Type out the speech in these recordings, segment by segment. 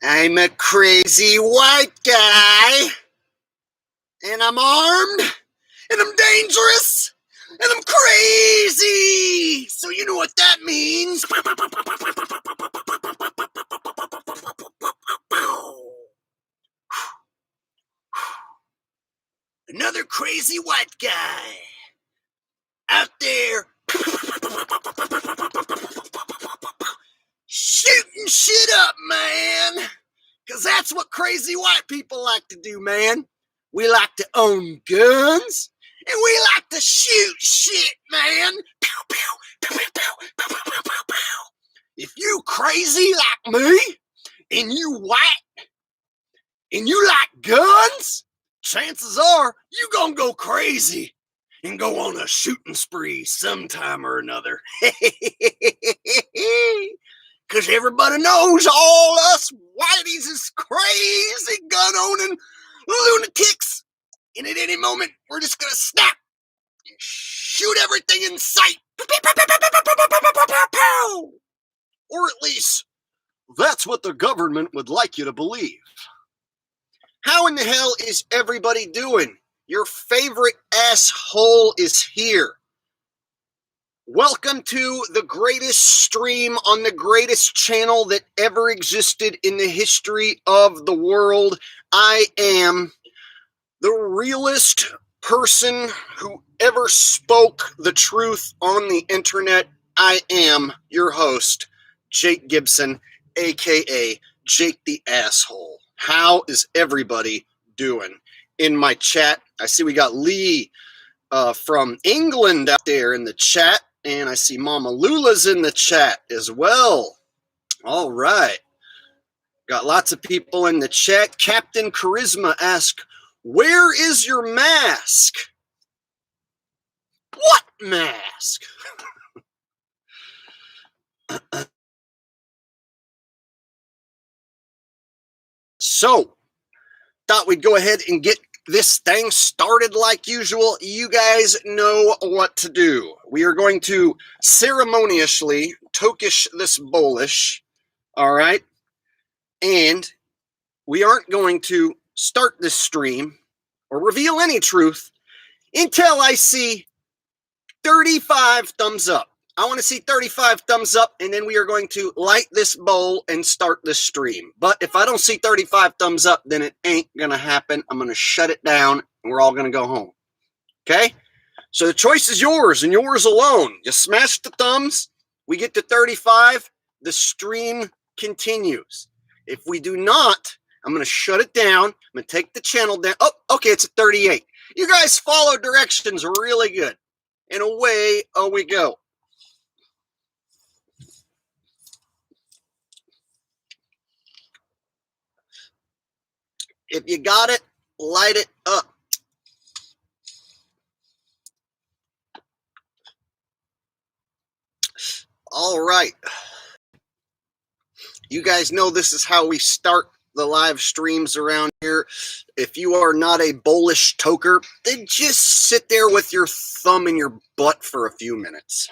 I'm a crazy white guy, and I'm armed, and I'm dangerous, and I'm crazy. So you know what that means. Another crazy white guy out there shooting shit up, man. Because that's what crazy white people like to do, man. We like to own guns, and we like to shoot shit, man. Pew, pew, pew, pew, pew, pew, pew, pew, pew. If you crazy like me, and you white, and you like guns, chances are you gonna go crazy and go on a shooting spree sometime or another. Because everybody knows all us whiteys is crazy gun-owning lunatics. And at any moment, we're just going to snap and shoot everything in sight. Or at least, that's what the government would like you to believe. How in the hell is everybody doing? Your favorite asshole is here. Welcome to the greatest stream on the greatest channel that ever existed in the history of the world. I am the realest person who ever spoke the truth on the internet. I am your host, Jake Gibson, aka Jake the Asshole. How is everybody doing? In my chat, I see we got Lee from England out there in the chat. And I see Mama Lula's in the chat as well. All right. Got lots of people in the chat. Captain Charisma asks, where is your mask? What mask? So, thought we'd go ahead and get this thing started like usual. You guys know what to do. We are going to ceremoniously tokish this bowlish, all right? And we aren't going to start this stream or reveal any truth until I see 35 thumbs up. I want to see 35 thumbs up, and then we are going to light this bowl and start this stream. But if I don't see 35 thumbs up, then it ain't going to happen. I'm going to shut it down, and we're all going to go home. Okay? So the choice is yours, and yours alone. Just smash the thumbs. We get to 35. The stream continues. If we do not, I'm going to shut it down. I'm going to take the channel down. Oh, okay, it's at 38. You guys follow directions really good. And away we go. If you got it, light it up. All right. You guys know this is how we start the live streams around here. If you are not a bowlish toker, then just sit there with your thumb in your butt for a few minutes.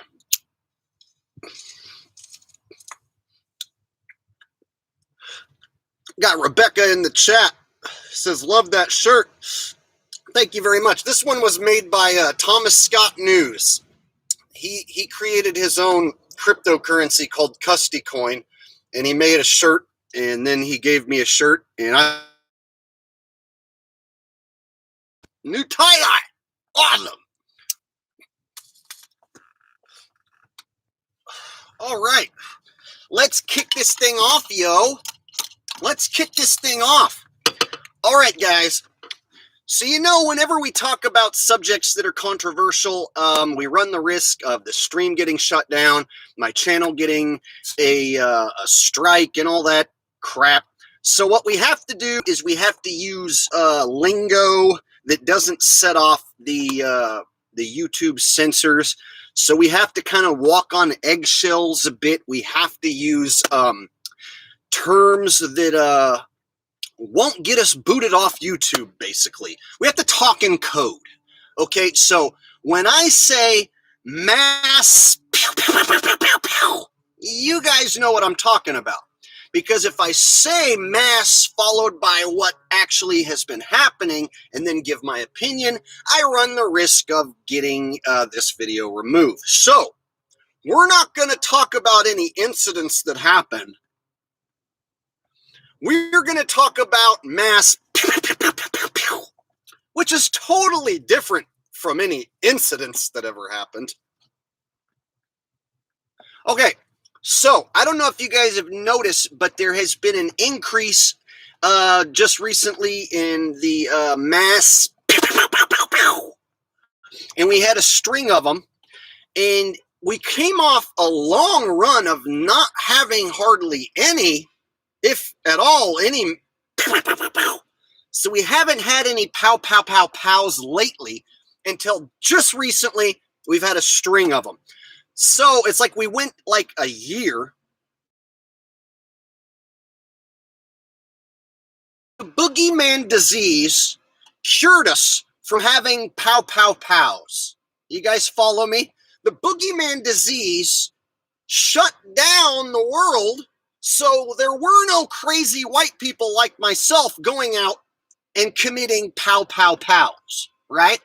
Got Rebecca in the chat. Says, love that shirt. Thank you very much. This one was made by Thomas Scott News. He created his own cryptocurrency called Custy Coin, and he made a shirt, and then he gave me a shirt, and I new tie-dye. Awesome. All right. Let's kick this thing off, yo. Let's kick this thing off. All right, guys. So, you know, whenever we talk about subjects that are controversial, we run the risk of the stream getting shut down, my channel getting a strike and all that crap. So what we have to do is we have to use lingo that doesn't set off the YouTube censors. So we have to kind of walk on eggshells a bit. We have to use terms that won't get us booted off YouTube, basically. We have to talk in code. Okay, so when I say mass, pew, pew, pew, pew, pew, pew, you guys know what I'm talking about. Because if I say mass followed by what actually has been happening and then give my opinion, I run the risk of getting this video removed. So we're not going to talk about any incidents that happen. We're going to talk about mass, which is totally different from any incidents that ever happened. Okay, so I don't know if you guys have noticed, but there has been an increase just recently in the mass, and we had a string of them, and we came off a long run of not having hardly any, if at all, any. So we haven't had any pow, pow, pow, pows lately until just recently we've had a string of them. So it's like we went like a year. The boogeyman disease cured us from having pow, pow, pows. You guys follow me? The boogeyman disease shut down the world, so there were no crazy white people like myself going out and committing pow, pow, pows, right?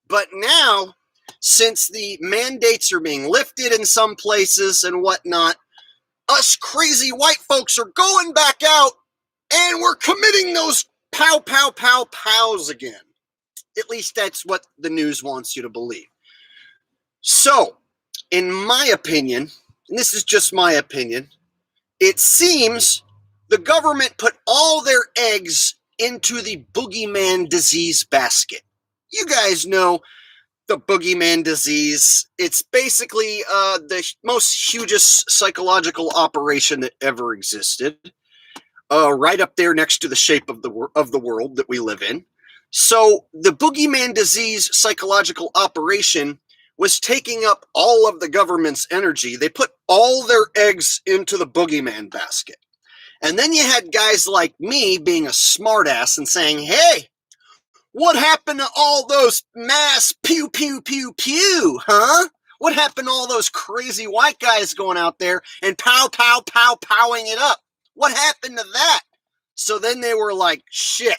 But now, since the mandates are being lifted in some places and whatnot, us crazy white folks are going back out and we're committing those pow, pow, pow, pows again. At least that's what the news wants you to believe. So, in my opinion, and this is just my opinion, it seems the government put all their eggs into the boogeyman disease basket. You guys know the boogeyman disease. It's basically the most hugest psychological operation that ever existed, right up there next to the shape of the world that we live in. So the boogeyman disease psychological operation was taking up all of the government's energy. They put all their eggs into the boogeyman basket. And then you had guys like me being a smartass and saying, hey, what happened to all those mass pew, pew, pew, pew, huh? What happened to all those crazy white guys going out there and pow, pow, pow, powing it up? What happened to that? So then they were like, shit.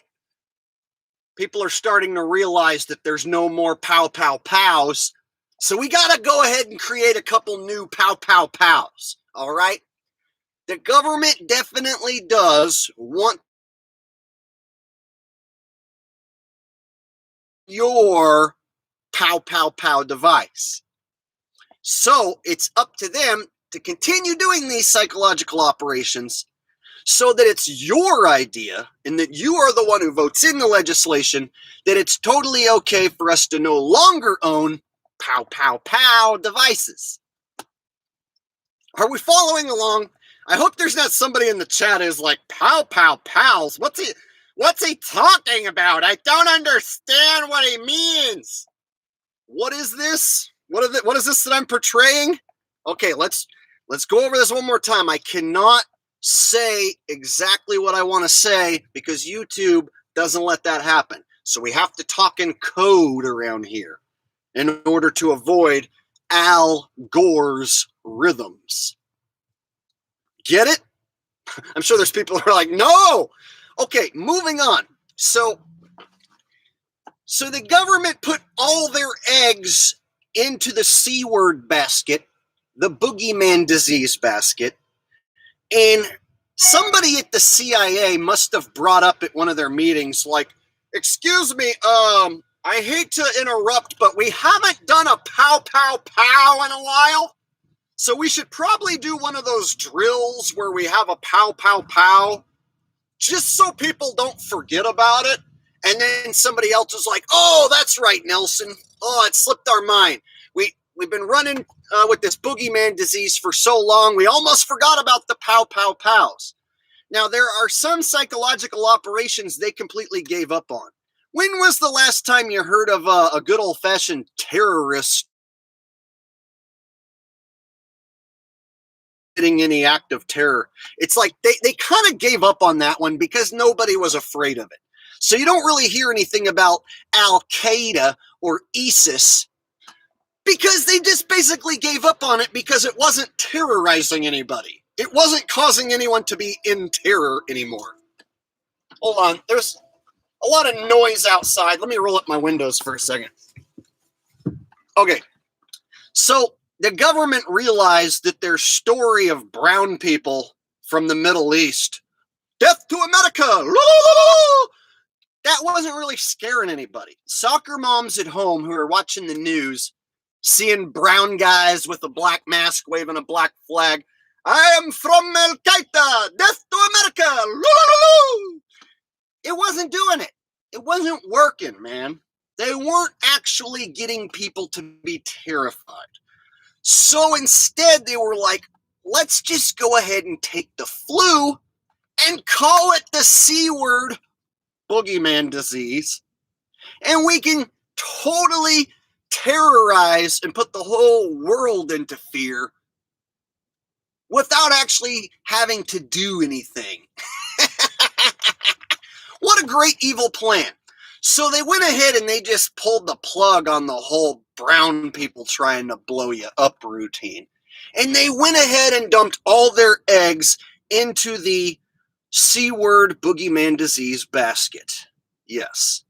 People are starting to realize that there's no more pow, pow, pows. So we got to go ahead and create a couple new pow, pow, pows, all right? The government definitely does want your pow, pow, pow device. So it's up to them to continue doing these psychological operations so that it's your idea and that you are the one who votes in the legislation that it's totally okay for us to no longer own pow, pow, pow devices. Are we following along? I hope there's not somebody in the chat who's like, pow, pow, pals. What's he talking about? I don't understand what he means. What is this? What is this that I'm portraying? Okay, let's go over this one more time. I cannot say exactly what I want to say because YouTube doesn't let that happen. So we have to talk in code around here in order to avoid Al Gore's rhythms. Get it? I'm sure there's people who are like, no. Okay, moving on. So the government put all their eggs into the C word basket, the boogeyman disease basket, and somebody at the CIA must have brought up at one of their meetings, like, excuse me, I hate to interrupt, but we haven't done a pow, pow, pow in a while. So we should probably do one of those drills where we have a pow, pow, pow, just so people don't forget about it. And then somebody else is like, oh, that's right, Nelson. Oh, it slipped our mind. We've been running with this boogeyman disease for so long, we almost forgot about the pow, pow, pows. Now, there are some psychological operations they completely gave up on. When was the last time you heard of a good old-fashioned terrorist committing any act of terror? It's like they kind of gave up on that one because nobody was afraid of it. So you don't really hear anything about Al-Qaeda or ISIS because they just basically gave up on it because it wasn't terrorizing anybody. It wasn't causing anyone to be in terror anymore. Hold on, there's a lot of noise outside. Let me roll up my windows for a second. Okay, so the government realized that their story of brown people from the Middle East, death to America, that wasn't really scaring anybody. Soccer moms at home who are watching the news, seeing brown guys with a black mask waving a black flag, I am from Al Qaeda, death to America, it wasn't doing it. It wasn't working, man. They weren't actually getting people to be terrified. So instead, they were like, let's just go ahead and take the flu and call it the C word, boogeyman disease. And we can totally terrorize and put the whole world into fear without actually having to do anything. What a great evil plan. So they went ahead and they just pulled the plug on the whole brown people trying to blow you up routine. And they went ahead and dumped all their eggs into the C word boogeyman disease basket. Yes.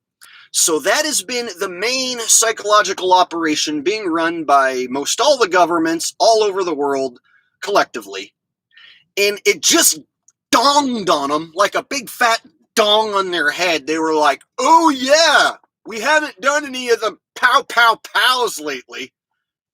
So that has been the main psychological operation being run by most all the governments all over the world collectively. And it just dawned on them like a big fat dong on their head. They were like, oh yeah, we haven't done any of the pow pow pows lately.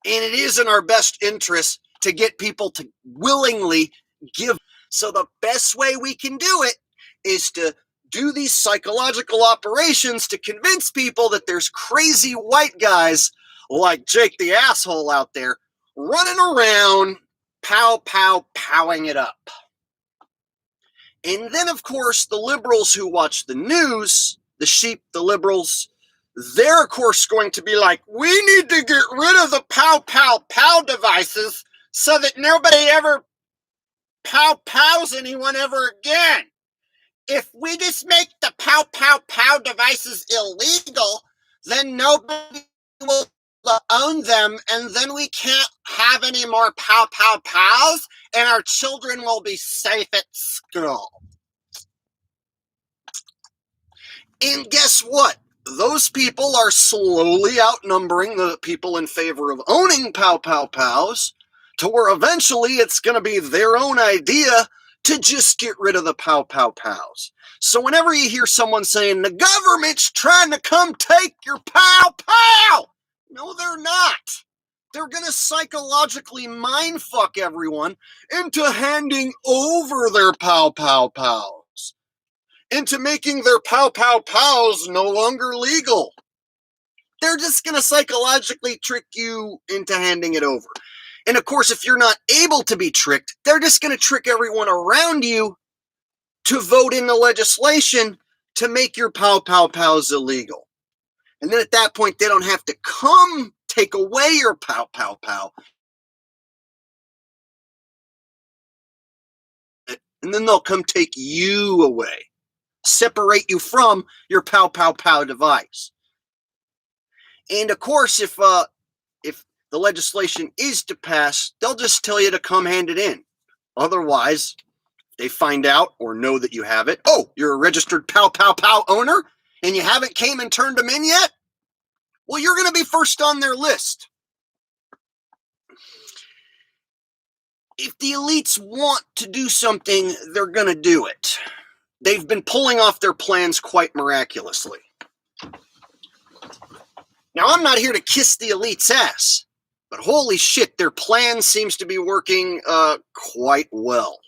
And it is in our best interest to get people to willingly give. So the best way we can do it is to do these psychological operations to convince people that there's crazy white guys like Jake the asshole out there running around pow pow powing it up. And then, of course, the liberals who watch the news, the sheep, the liberals, they're, of course, going to be like, we need to get rid of the pow pow pow devices so that nobody ever pow pows anyone ever again. If we just make the pow pow pow devices illegal, then nobody will own them, and then we can't have any more pow pow pows, and our children will be safe at school. And guess what? Those people are slowly outnumbering the people in favor of owning pow pow pows, to where eventually it's going to be their own idea to just get rid of the pow pow pows. So whenever you hear someone saying the government's trying to come take your pow pow, no, they're not. They're going to psychologically mindfuck everyone into handing over their pow pow pows, into making their pow pow pows no longer legal. They're just going to psychologically trick you into handing it over. And of course, if you're not able to be tricked, they're just going to trick everyone around you to vote in the legislation to make your pow pow pows illegal. And then at that point, they don't have to come take away your pow pow pow. And then they'll come take you away, separate you from your pow pow pow device. And of course, if the legislation is to pass, they'll just tell you to come hand it in. Otherwise, they find out or know that you have it. Oh, you're a registered pow pow pow owner and you haven't came and turned them in yet? Well, you're going to be first on their list. If the elites want to do something, they're going to do it. They've been pulling off their plans quite miraculously. Now, I'm not here to kiss the elites' ass, but holy shit, their plan seems to be working quite well.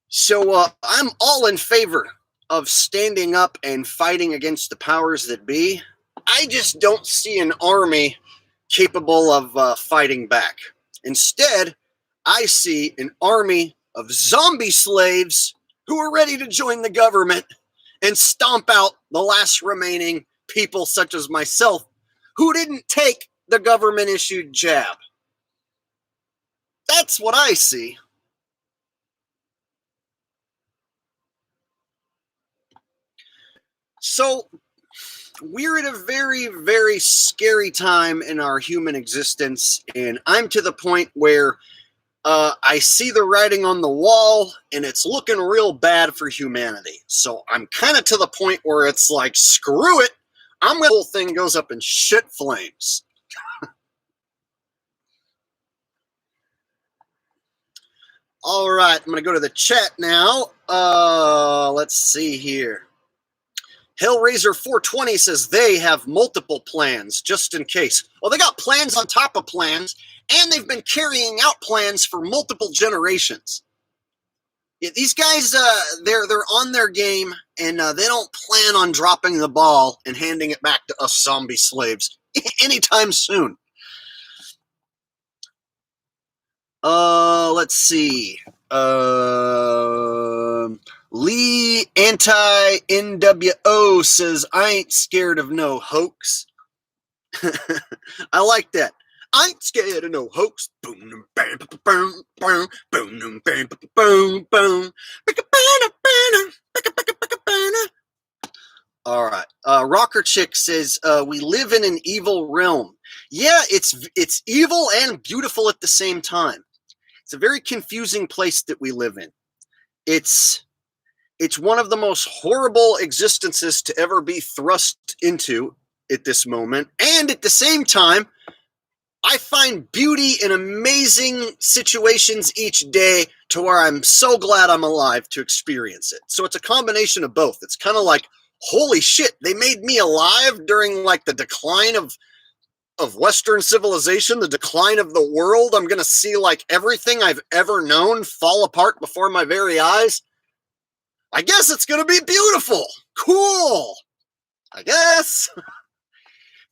So I'm all in favor of standing up and fighting against the powers that be. I just don't see an army capable of fighting back. Instead, I see an army of zombie slaves who are ready to join the government and stomp out the last remaining people such as myself who didn't take the government-issued jab. That's what I see. So, we're at a very, very scary time in our human existence, and I'm to the point where I see the writing on the wall, and it's looking real bad for humanity. So I'm kind of to the point where it's like, screw it. The whole thing goes up in shit flames. All right, I'm going to go to the chat now. Let's see here. Hellraiser 420 says they have multiple plans just in case. Well, they got plans on top of plans, and they've been carrying out plans for multiple generations. Yeah, these guys, they're on their game, and they don't plan on dropping the ball and handing it back to us zombie slaves anytime soon. Let's see. Lee anti-NWO says, I ain't scared of no hoax. I like that. I ain't scared of no hoax. Boom, bam, boom, boom, boom, bam, boom, boom. All right. Rocker Chick says, we live in an evil realm. Yeah, it's evil and beautiful at the same time. It's a very confusing place that we live in. It's one of the most horrible existences to ever be thrust into at this moment. And at the same time, I find beauty in amazing situations each day to where I'm so glad I'm alive to experience it. So it's a combination of both. It's kind of like, holy shit, they made me alive during like the decline of Western civilization, the decline of the world. I'm going to see like everything I've ever known fall apart before my very eyes. I guess it's going to be beautiful. Cool. I guess.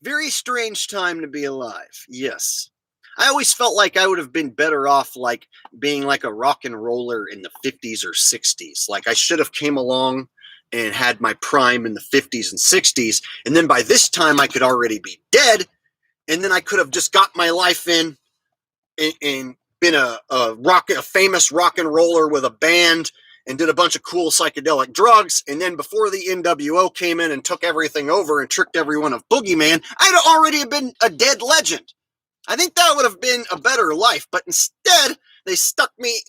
Very strange time to be alive. Yes. I always felt like I would have been better off like being like a rock and roller in the 50s or 60s. Like I should have came along and had my prime in the 50s and 60s. And then by this time I could already be dead. And then I could have just got my life in and been a famous rock and roller with a band and did a bunch of cool psychedelic drugs. And then before the NWO came in and took everything over and tricked everyone of Boogeyman, I'd already been a dead legend. I think that would have been a better life. But instead, they stuck me.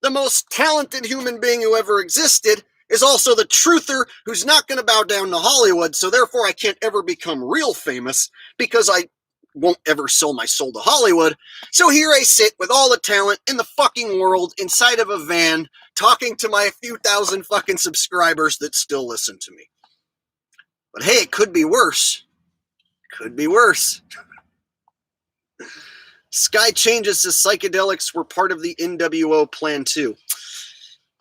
The most talented human being who ever existed is also the truther who's not going to bow down to Hollywood, so therefore I can't ever become real famous because I won't ever sell my soul to Hollywood. So here I sit with all the talent in the fucking world inside of a van talking to my few thousand fucking subscribers that still listen to me. But hey, it could be worse. Could be worse. Sky Changes says psychedelics were part of the NWO plan too.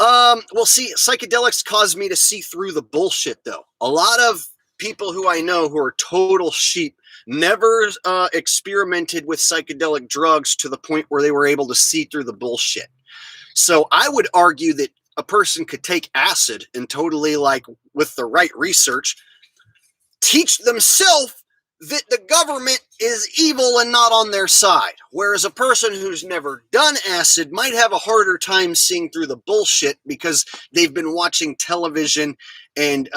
Well, see, psychedelics caused me to see through the bullshit, though. A lot of people who I know who are total sheep never experimented with psychedelic drugs to the point where they were able to see through the bullshit. So I would argue that a person could take acid and totally, like, with the right research, teach themselves that the government is evil and not on their side. Whereas a person who's never done acid might have a harder time seeing through the bullshit because they've been watching television and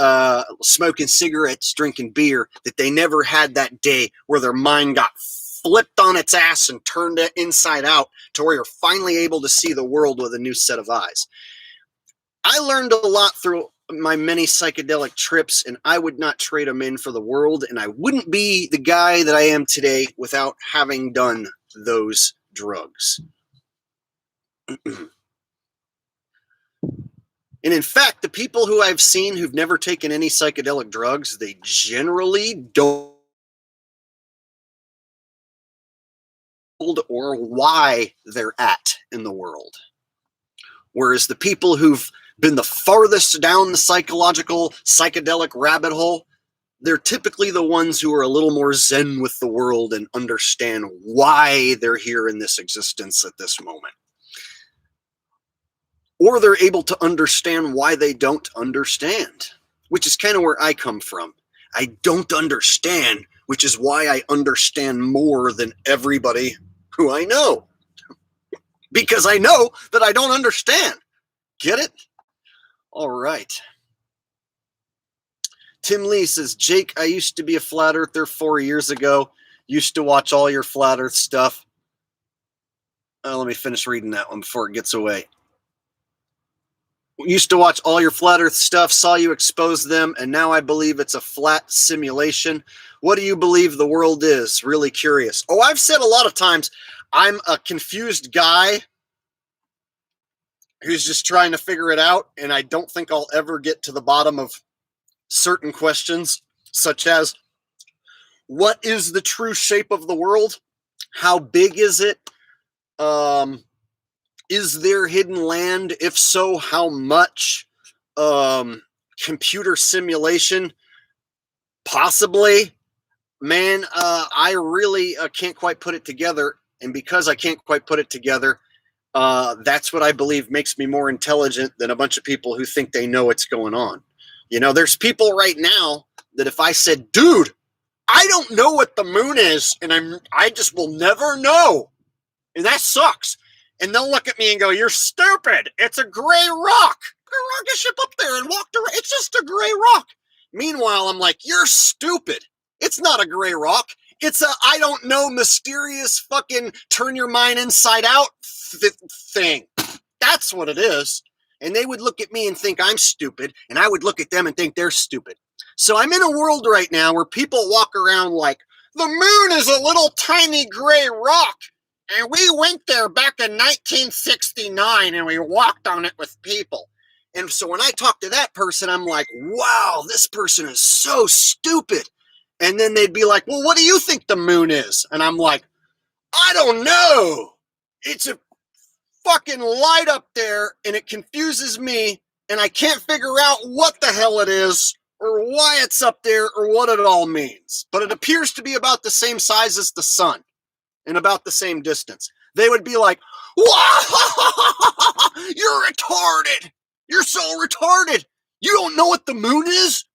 smoking cigarettes, drinking beer, that they never had that day where their mind got flipped on its ass and turned it inside out to where you're finally able to see the world with a new set of eyes. I learned a lot through my many psychedelic trips, and I would not trade them in for the world, and I wouldn't be the guy that I am today without having done those drugs. And in fact, the people who I've seen who've never taken any psychedelic drugs, they generally don't or why they're at in the world. Whereas the people who've been the farthest down the psychedelic rabbit hole, they're typically the ones who are a little more zen with the world and understand why they're here in this existence at this moment. Or they're able to understand why they don't understand, which is kind of where I come from. I don't understand, which is why I understand more than everybody who I know. Because I know that I don't understand. Get it? All right. Tim Lee says, Jake, I used to be a flat earther 4 years ago. Used to watch all your flat earth stuff. Let me finish reading that one before it gets away. Used to watch all your flat earth stuff, saw you expose them, and now I believe it's a flat simulation. What do you believe the world is? Really curious. Oh, I've said a lot of times, I'm a confused guy who's just trying to figure it out, and I don't think I'll ever get to the bottom of certain questions, such as, what is the true shape of the world? How big is it? Is there hidden land? If so, how much? Computer simulation? Possibly. Man, I really can't quite put it together. And because I can't quite put it together, that's what I believe makes me more intelligent than a bunch of people who think they know what's going on. You know, there's people right now that if I said, dude, I don't know what the moon is, and I just will never know. And that sucks. And they'll look at me and go, you're stupid. It's a gray rock. A rocket ship up there and walked around. It's just a gray rock. Meanwhile, I'm like, you're stupid. It's not a gray rock. It's a I don't know mysterious fucking turn your mind inside out thing. That's what it is. And they would look at me and think I'm stupid, and I would look at them and think they're stupid. So I'm in a world right now where people walk around like, the moon is a little tiny gray rock, and we went there back in 1969, and we walked on it with people. And so when I talk to that person, I'm like, wow, this person is so stupid. And then they'd be like, well, what do you think the moon is? And I'm like, I don't know. It's a fucking light up there, and it confuses me, and I can't figure out what the hell it is or why it's up there or what it all means. But it appears to be about the same size as the sun and about the same distance. They would be like, whoa, you're retarded. You're so retarded. You don't know what the moon is?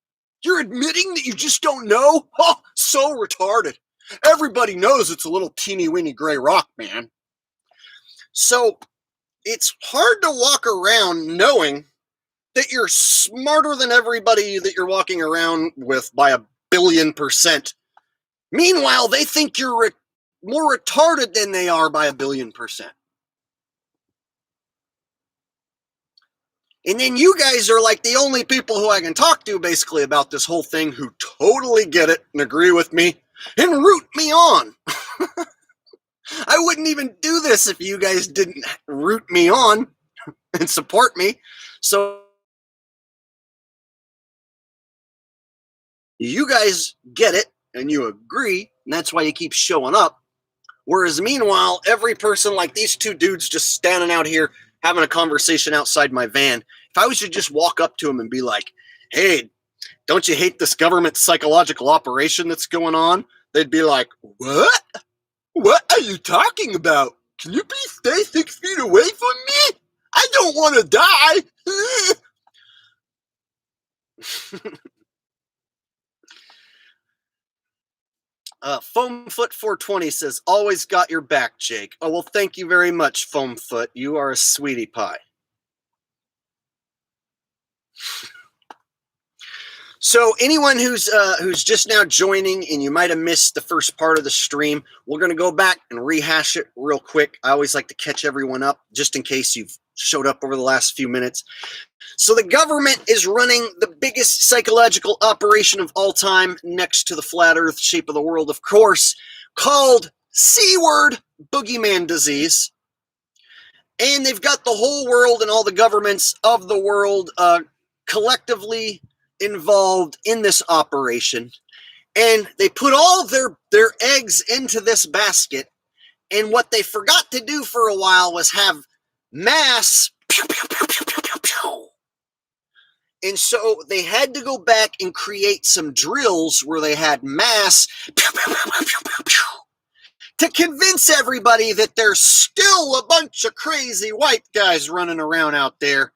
You're admitting that you just don't know? Oh, so retarded. Everybody knows it's a little teeny weeny gray rock, man. So it's hard to walk around knowing that you're smarter than everybody that you're walking around with by 1,000,000,000%. Meanwhile, they think you're more retarded than they are by 1,000,000,000%. And then you guys are like the only people who I can talk to basically about this whole thing who totally get it and agree with me and root me on. I wouldn't even do this if you guys didn't root me on and support me. So you guys get it and you agree, and that's why you keep showing up. Whereas meanwhile, every person like these two dudes just standing out here having a conversation outside my van, if I was to just walk up to them and be like, hey, don't you hate this government psychological operation that's going on? They'd be like, what? What are you talking about? Can you please stay 6 feet away from me? I don't want to die. Foamfoot420 says, always got your back, Jake. Oh, well, thank you very much, Foamfoot. You are a sweetie pie. So anyone who's just now joining and you might have missed the first part of the stream, we're going to go back and rehash it real quick. I always like to catch everyone up just in case you've showed up over the last few minutes. So the government is running the biggest psychological operation of all time next to the flat earth shape of the world, of course, called C-word boogeyman disease. And they've got the whole world and all the governments of the world collectively involved in this operation. And they put all their eggs into this basket. And what they forgot to do for a while was have mass pew, pew, pew, pew, pew, pew, pew. And so they had to go back and create some drills where they had mass pew, pew, pew, pew, pew, pew, to convince everybody that there's still a bunch of crazy white guys running around out there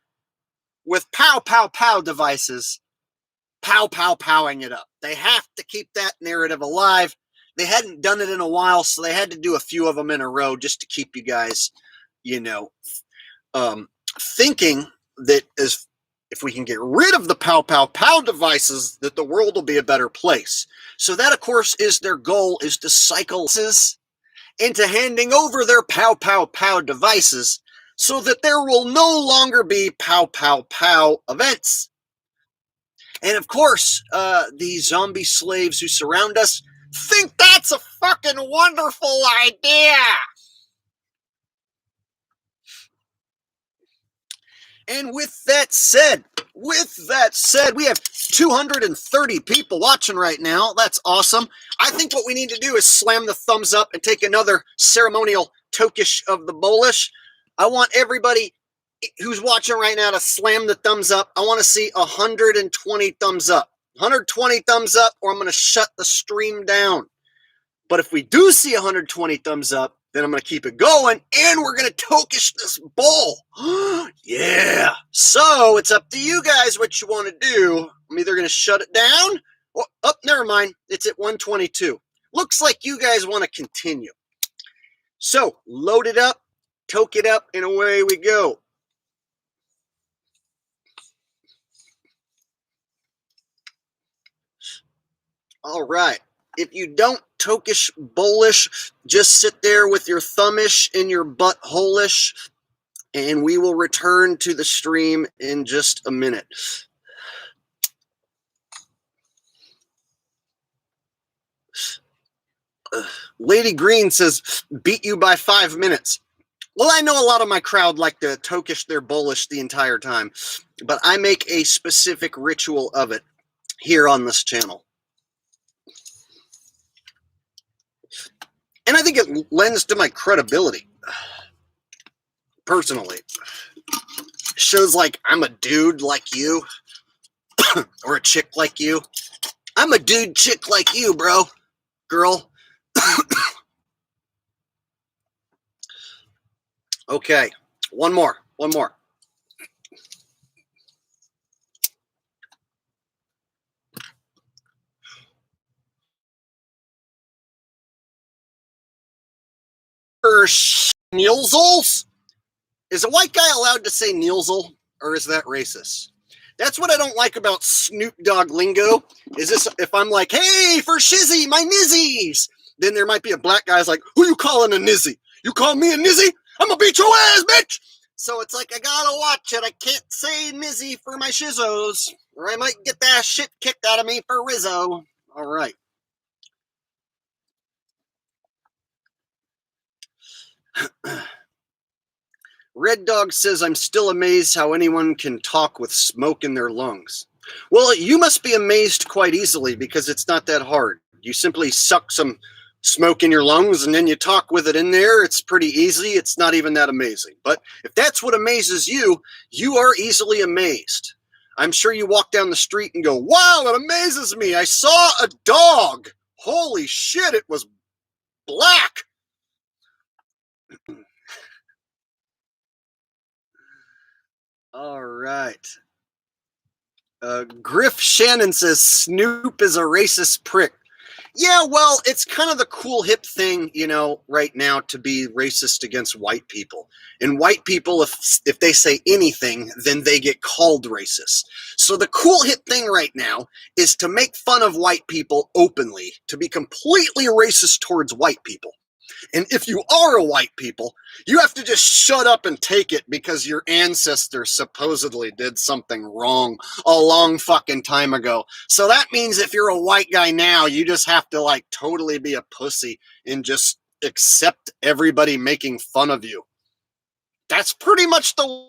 with pow, pow, pow devices, pow, pow, powing it up. They have to keep that narrative alive. They hadn't done it in a while, so they had to do a few of them in a row just to keep you guys, thinking that as if we can get rid of the pow, pow, pow devices, that the world will be a better place. So that, of course, is their goal, is to cycle into handing over their pow, pow, pow devices so that there will no longer be pow, pow, pow events. And of course, the zombie slaves who surround us think that's a fucking wonderful idea. And with that said, we have 230 people watching right now. That's awesome. I think what we need to do is slam the thumbs up and take another ceremonial tokish of the bolish. I want everybody who's watching right now to slam the thumbs up. I want to see 120 thumbs up. 120 thumbs up, or I'm going to shut the stream down. But if we do see 120 thumbs up, then I'm going to keep it going, and we're going to tokish this bowl. Yeah. So it's up to you guys what you want to do. I'm either going to shut it down, or, oh, never mind. It's at 122. Looks like you guys want to continue. So load it up, toke it up, and away we go. All right. If you don't tokish bolish, just sit there with your thumbish in your butthole-ish, and we will return to the stream in just a minute. Lady Green says, beat you by 5 minutes. Well, I know a lot of my crowd like to tokish their bolish the entire time, but I make a specific ritual of it here on this channel. And I think it lends to my credibility, personally. Shows like I'm a dude like you, or a chick like you. I'm a dude chick like you, bro, girl. Okay, one more. Nielzels? Is a white guy allowed to say Nielzel, or is that racist? That's what I don't like about Snoop Dogg lingo. Is this, if I'm like, hey, for shizzy, my nizzies, then there might be a black guy's like, who you calling a nizzy? You call me a nizzy? I'm gonna beat your ass, bitch! So it's like, I gotta watch it. I can't say nizzy for my shizzos, or I might get that shit kicked out of me for Rizzo. All right. Red Dog says, I'm still amazed how anyone can talk with smoke in their lungs. Well, you must be amazed quite easily because it's not that hard. You simply suck some smoke in your lungs and then you talk with it in there. It's pretty easy. It's not even that amazing. But if that's what amazes you, you are easily amazed. I'm sure you walk down the street and go, wow, it amazes me. I saw a dog. Holy shit, it was black. All right. Griff Shannon says Snoop is a racist prick. Yeah, well, it's kind of the cool hip thing, you know, right now to be racist against white people. And white people, if they say anything, then they get called racist. So the cool hip thing right now is to make fun of white people openly, to be completely racist towards white people. And if you are a white people, you have to just shut up and take it because your ancestors supposedly did something wrong a long fucking time ago. So that means if you're a white guy now, you just have to like totally be a pussy and just accept everybody making fun of you. That's pretty much the...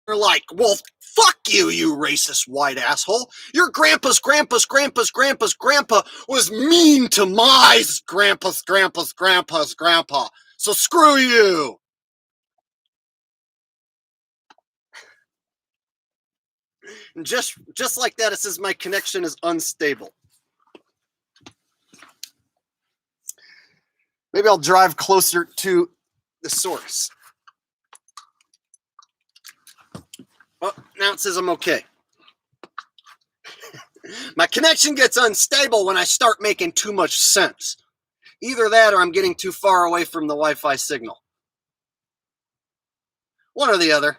You're like, well, fuck you, you racist white asshole. Your grandpa's grandpa was mean to my grandpa's grandpa. So screw you. And just like that, it says my connection is unstable. Maybe I'll drive closer to the source. Oh, now it says I'm okay. My connection gets unstable when I start making too much sense. Either that or I'm getting too far away from the Wi-Fi signal. One or the other.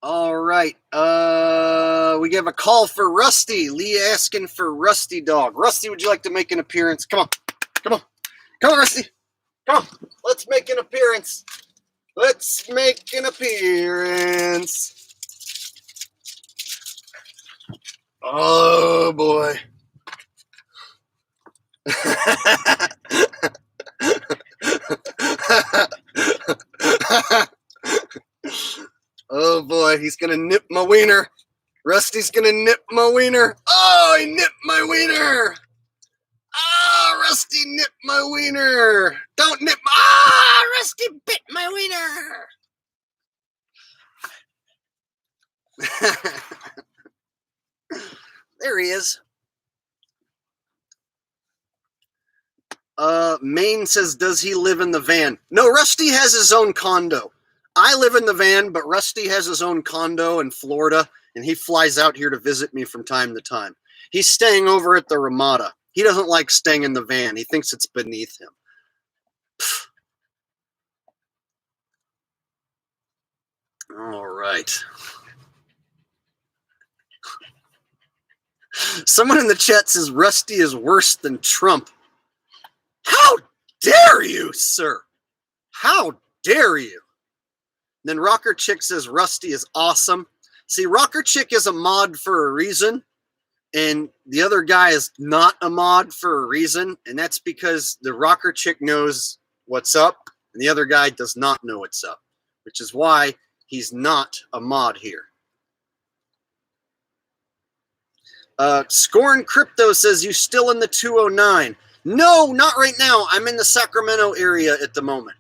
All right. We give a call for Rusty. Lee asking for Rusty Dog. Rusty, would you like to make an appearance? Come on. Come on. Come on, Rusty. Come on. Let's make an appearance. Let's make an appearance. Oh, boy. Oh, boy. He's going to nip my wiener. Rusty's going to nip my wiener. Oh, he nipped my wiener. Ah, Rusty nipped my wiener. Don't nip my... Ah, Rusty bit my wiener. There he is. Maine says, does he live in the van? No, Rusty has his own condo. I live in the van, but Rusty has his own condo in Florida, and he flies out here to visit me from time to time. He's staying over at the Ramada. He doesn't like staying in the van. He thinks it's beneath him. All right. Someone in the chat says Rusty is worse than Trump. How dare you, sir? How dare you? Then Rocker Chick says Rusty is awesome. See, Rocker Chick is a mod for a reason, and the other guy is not a mod for a reason, and that's because the Rocker Chick knows what's up, and the other guy does not know what's up, which is why he's not a mod here. Scorn Crypto says, you still in the 209? No, not right now. I'm in the Sacramento area at the moment.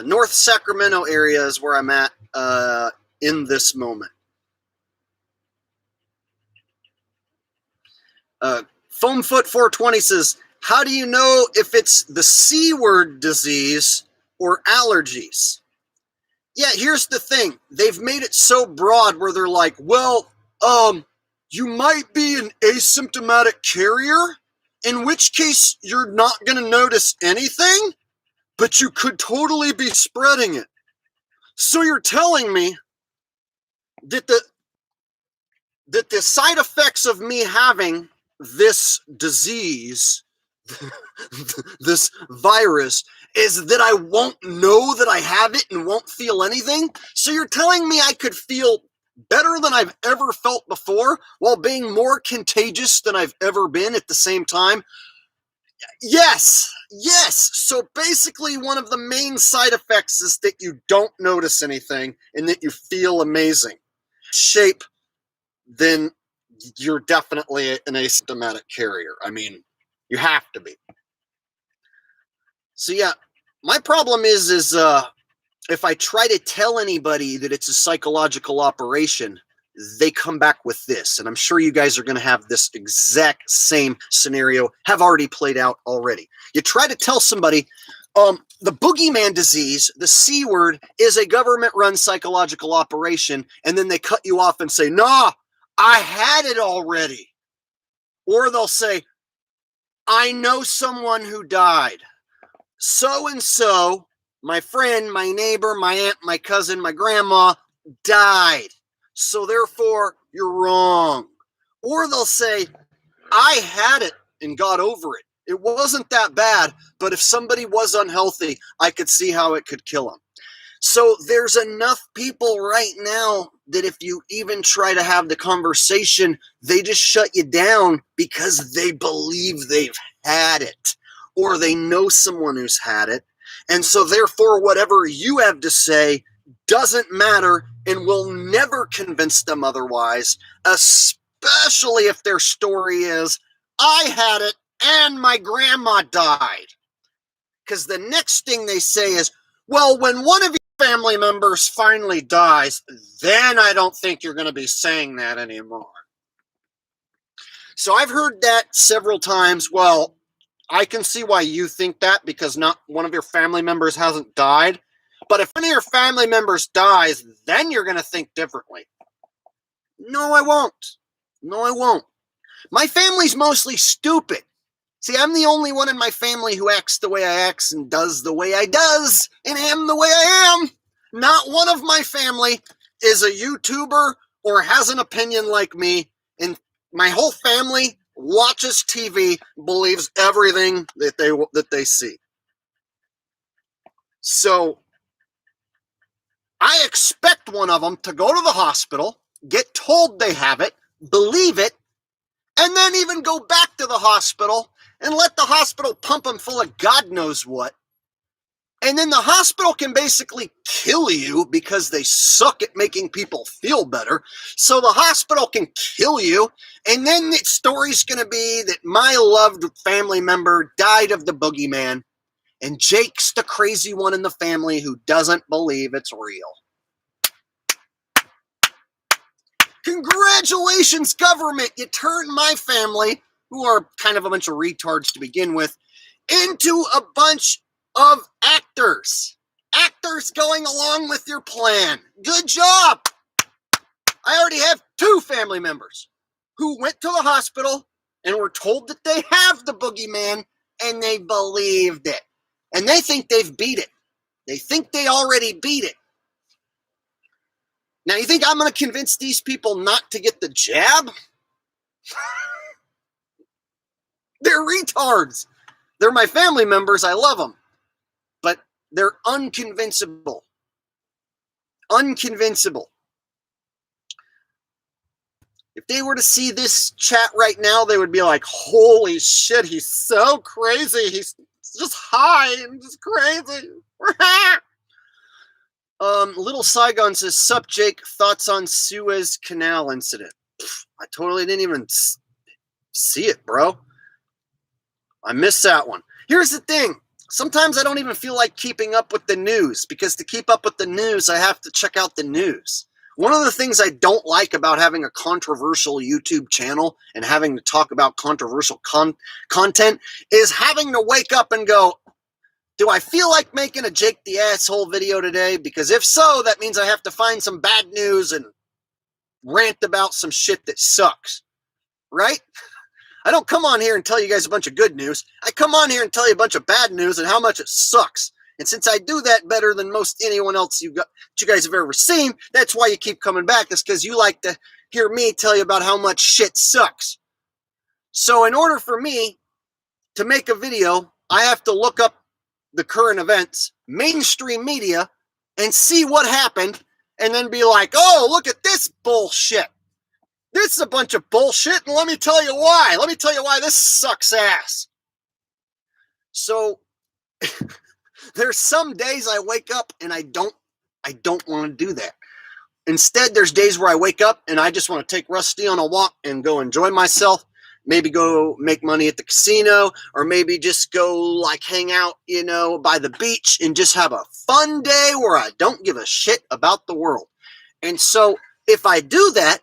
North Sacramento area is where I'm at in this moment. Foamfoot 420 says, how do you know if it's the C word disease or allergies? Yeah, here's the thing. They've made it so broad where they're like, well, you might be an asymptomatic carrier, in which case you're not going to notice anything, but you could totally be spreading it. So you're telling me that the side effects of me having this disease, this virus, is that I won't know that I have it and won't feel anything? So you're telling me I could feel better than I've ever felt before while being more contagious than I've ever been at the same time? Yes. So basically one of the main side effects is that you don't notice anything and that you feel amazing. Shape, then you're definitely an asymptomatic carrier. I mean, you have to be. So yeah, my problem is if I try to tell anybody that it's a psychological operation, they come back with this. And I'm sure you guys are going to have this exact same scenario have already played out already. You try to tell somebody, the boogeyman disease, the C word, is a government-run psychological operation, and then they cut you off and say, nah, I had it already. Or they'll say, I know someone who died. So-and-so, my friend, my neighbor, my aunt, my cousin, my grandma died. So therefore, you're wrong. Or they'll say, I had it and got over it. It wasn't that bad, but if somebody was unhealthy, I could see how it could kill them. So there's enough people right now that if you even try to have the conversation, they just shut you down because they believe they've had it or they know someone who's had it. And so therefore, whatever you have to say doesn't matter and will never convince them otherwise, especially if their story is, I had it and my grandma died. Because the next thing they say is, well, when one of your family members finally dies, then I don't think you're going to be saying that anymore. So I've heard that several times. Well, I can see why you think that because not one of your family members hasn't died. But if one of your family members dies, then you're going to think differently. No, I won't. No, I won't. My family's mostly stupid. See, I'm the only one in my family who acts the way I acts and does the way I does and am the way I am. Not one of my family is a YouTuber or has an opinion like me, and my whole family watches TV, believes everything that they see. So I expect one of them to go to the hospital, get told they have it, believe it, and then even go back to the hospital and let the hospital pump them full of God knows what. And then the hospital can basically kill you because they suck at making people feel better. So the hospital can kill you. And then the story's going to be that my loved family member died of the boogeyman. And Jake's the crazy one in the family who doesn't believe it's real. Congratulations, government. You turned my family, who are kind of a bunch of retards to begin with, into a bunch of actors. Actors going along with your plan. Good job. I already have 2 family members who went to the hospital and were told that they have the boogeyman, and they believed it. And they think they've beat it. They think they already beat it. Now, you think I'm going to convince these people not to get the jab? They're retards. They're my family members. I love them. But they're unconvincible. Unconvincible. If they were to see this chat right now, they would be like, holy shit, he's so crazy. He's just high and just crazy. Little Saigon says, sup, Jake, thoughts on Suez Canal incident? I totally didn't even see it, bro. I missed that one. Here's the thing. Sometimes I don't even feel like keeping up with the news, because to keep up with the news, I have to check out the news. One of the things I don't like about having a controversial YouTube channel and having to talk about controversial content is having to wake up and go, do I feel like making a Jake the Asshole video today? Because if so, that means I have to find some bad news and rant about some shit that sucks, right? I don't come on here and tell you guys a bunch of good news. I come on here and tell you a bunch of bad news and how much it sucks. And since I do that better than most anyone else you guys have ever seen, that's why you keep coming back. That's because you like to hear me tell you about how much shit sucks. So in order for me to make a video, I have to look up the current events, mainstream media, and see what happened, and then be like, oh, look at this bullshit. This is a bunch of bullshit, and let me tell you why. Let me tell you why this sucks ass. So there's some days I wake up and I don't want to do that. Instead, there's days where I wake up and I just want to take Rusty on a walk and go enjoy myself. Maybe go make money at the casino, or maybe just go like hang out, by the beach and just have a fun day where I don't give a shit about the world. And so if I do that,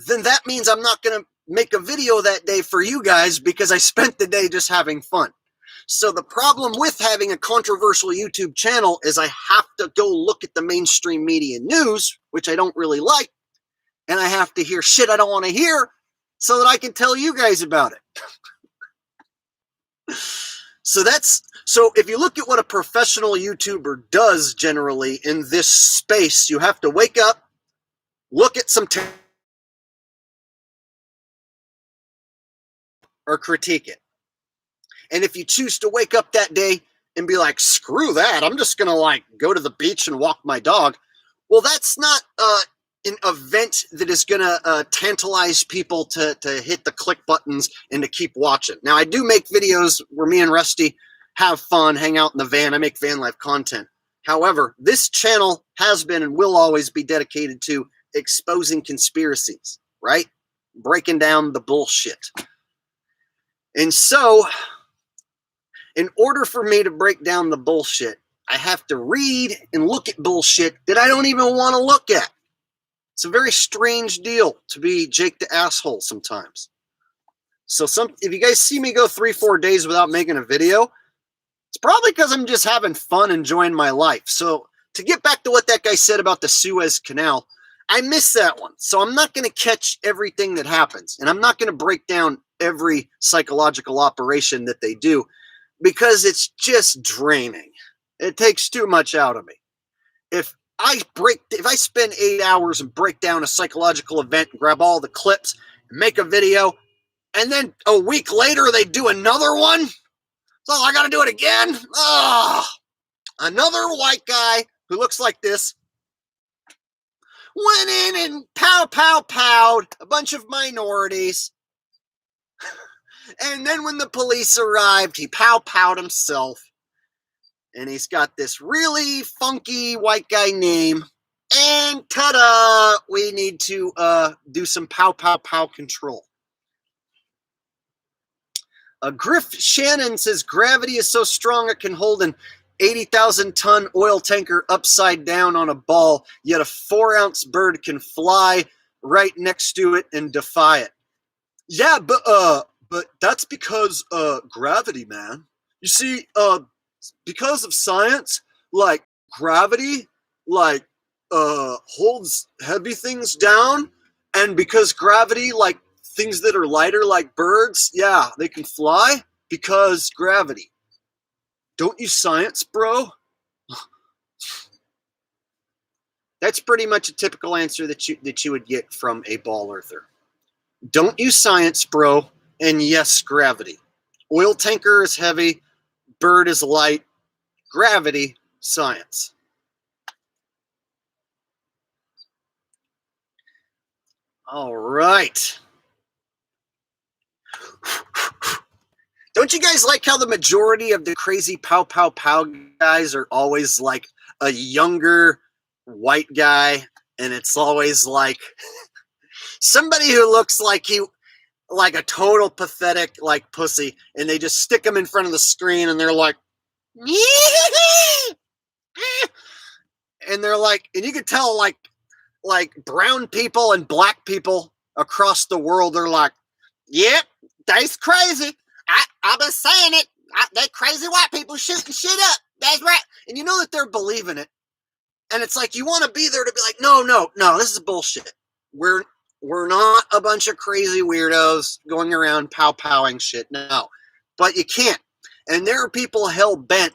then that means I'm not going to make a video that day for you guys because I spent the day just having fun. So the problem with having a controversial YouTube channel is I have to go look at the mainstream media news, which I don't really like, and I have to hear shit I don't want to hear so that I can tell you guys about it. So if you look at what a professional YouTuber does generally in this space, you have to wake up, look at some or critique it. And if you choose to wake up that day and be like, screw that, I'm just going to go to the beach and walk my dog. Well, that's not an event that is going to tantalize people to hit the click buttons and to keep watching. Now, I do make videos where me and Rusty have fun, hang out in the van. I make van life content. However, this channel has been and will always be dedicated to exposing conspiracies, right? Breaking down the bullshit. And so, in order for me to break down the bullshit, I have to read and look at bullshit that I don't even want to look at. It's a very strange deal to be Jake the Asshole sometimes. So if you guys see me go 3-4 days without making a video, it's probably because I'm just having fun, enjoying my life. So to get back to what that guy said about the Suez Canal, I missed that one. So I'm not going to catch everything that happens. And I'm not going to break down every psychological operation that they do, because it's just draining. It takes too much out of me. If I spend 8 hours and break down a psychological event and grab all the clips and make a video, and then a week later they do another one, so I got to do it again. Another white guy who looks like this went in and powed a bunch of minorities. And then when the police arrived, he powed himself. And he's got this really funky white guy name. And ta-da! We need to do some pow control. Griff Shannon says gravity is so strong it can hold an 80,000-ton oil tanker upside down on a ball, yet a 4-ounce bird can fly right next to it and defy it. Yeah, but that's because gravity, man. You see, because of science, like gravity, like holds heavy things down, and because gravity, like things that are lighter, like birds, yeah, they can fly because gravity. Don't use science, bro. That's pretty much a typical answer that you would get from a ball earther. Don't use science, bro. And yes, gravity. Oil tanker is heavy. Bird is light. Gravity, science. All right. Don't you guys like how the majority of the crazy pow guys are always like a younger white guy, and it's always like somebody who looks like a total pathetic like pussy, and they just stick them in front of the screen and they're like and they're like, and you can tell like brown people and black people across the world are like, yep, that's crazy. I've been saying it. That crazy white people shooting shit up. That's right. And you know that they're believing it. And it's like, you want to be there to be like, no, this is bullshit. We're not a bunch of crazy weirdos going around pow-powing shit. No. But you can't. And there are people hell-bent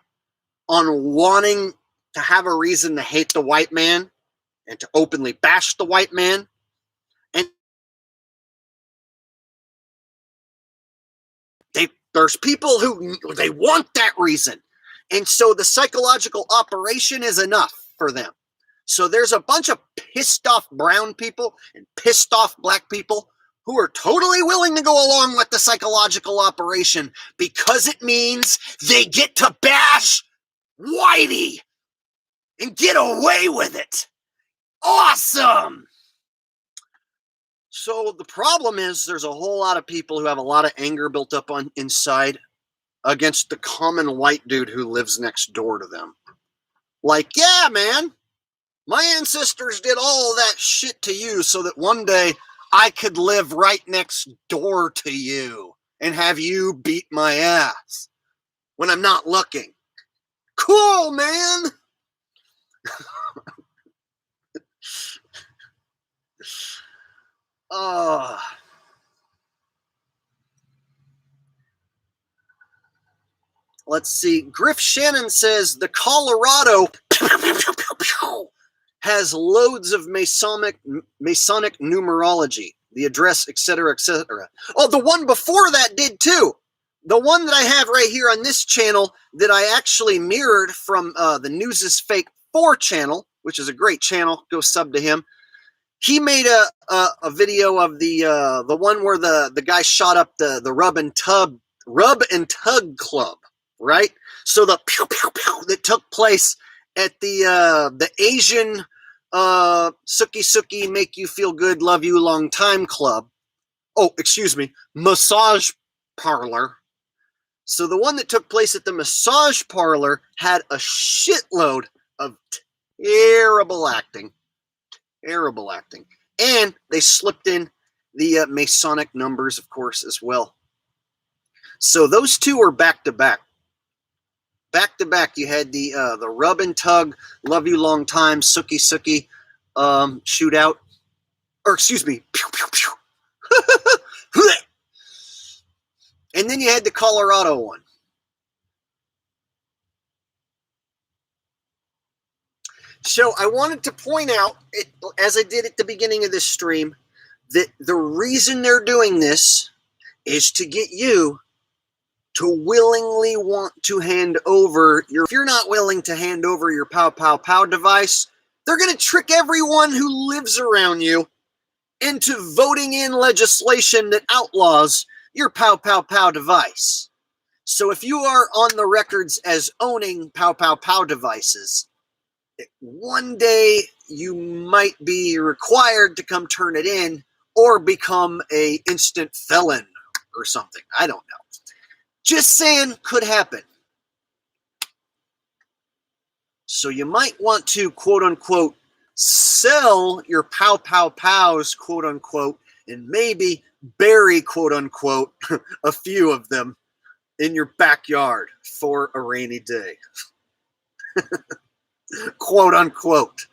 on wanting to have a reason to hate the white man and to openly bash the white man. And there's people who they want that reason. And so the psychological operation is enough for them. So there's a bunch of pissed off brown people and pissed off black people who are totally willing to go along with the psychological operation because it means they get to bash Whitey and get away with it. Awesome. So the problem is there's a whole lot of people who have a lot of anger built up on inside against the common white dude who lives next door to them. Like, yeah, man, my ancestors did all that shit to you so that one day I could live right next door to you and have you beat my ass when I'm not looking. Cool, man. Let's see. Griff Shannon says the Colorado has loads of Masonic numerology, the address, etc., etc. Oh, the one before that did too. The one that I have right here on this channel that I actually mirrored from the News is Fake 4 channel, which is a great channel. Go sub to him. He made a video of the one where the guy shot up the Rub and Tug Club, right? So the pew pew pew that took place at the Asian Suki Suki Make You Feel Good Love You Long Time Club. Oh, excuse me, massage parlor. So the one that took place at the massage parlor had a shitload of terrible acting. And they slipped in the Masonic numbers, of course, as well. So those two are back to back. Back to back, you had the Rub and Tug, Love You Long Time, Suki Suki shootout. Or excuse me, pew pew pew. And then you had the Colorado one. So I wanted to point out, as I did at the beginning of this stream, that the reason they're doing this is to get you to willingly want to hand over your, if you're not willing to hand over your pow pow pow device, they're going to trick everyone who lives around you into voting in legislation that outlaws your pow pow pow device. So if you are on the records as owning pow pow pow devices, one day you might be required to come turn it in or become a instant felon or something. I don't know. Just saying, could happen. So you might want to, quote unquote, sell your pow pow pows, quote unquote, and maybe bury, quote unquote, a few of them in your backyard for a rainy day. Quote unquote.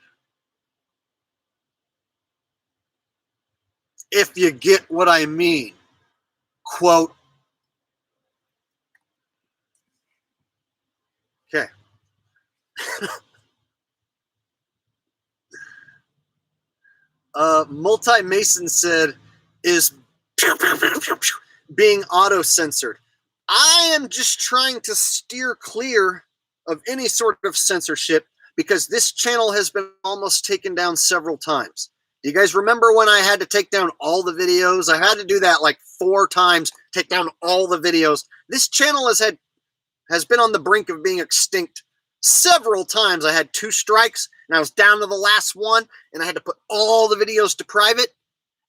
If you get what I mean. Quote. Okay. Multi-Mason said, is being auto-censored. I am just trying to steer clear of any sort of censorship because this channel has been almost taken down several times. Do you guys remember when I had to take down all the videos? I had to do that like 4 times, take down all the videos. This channel has been on the brink of being extinct several times. I had 2 strikes and I was down to the last one and I had to put all the videos to private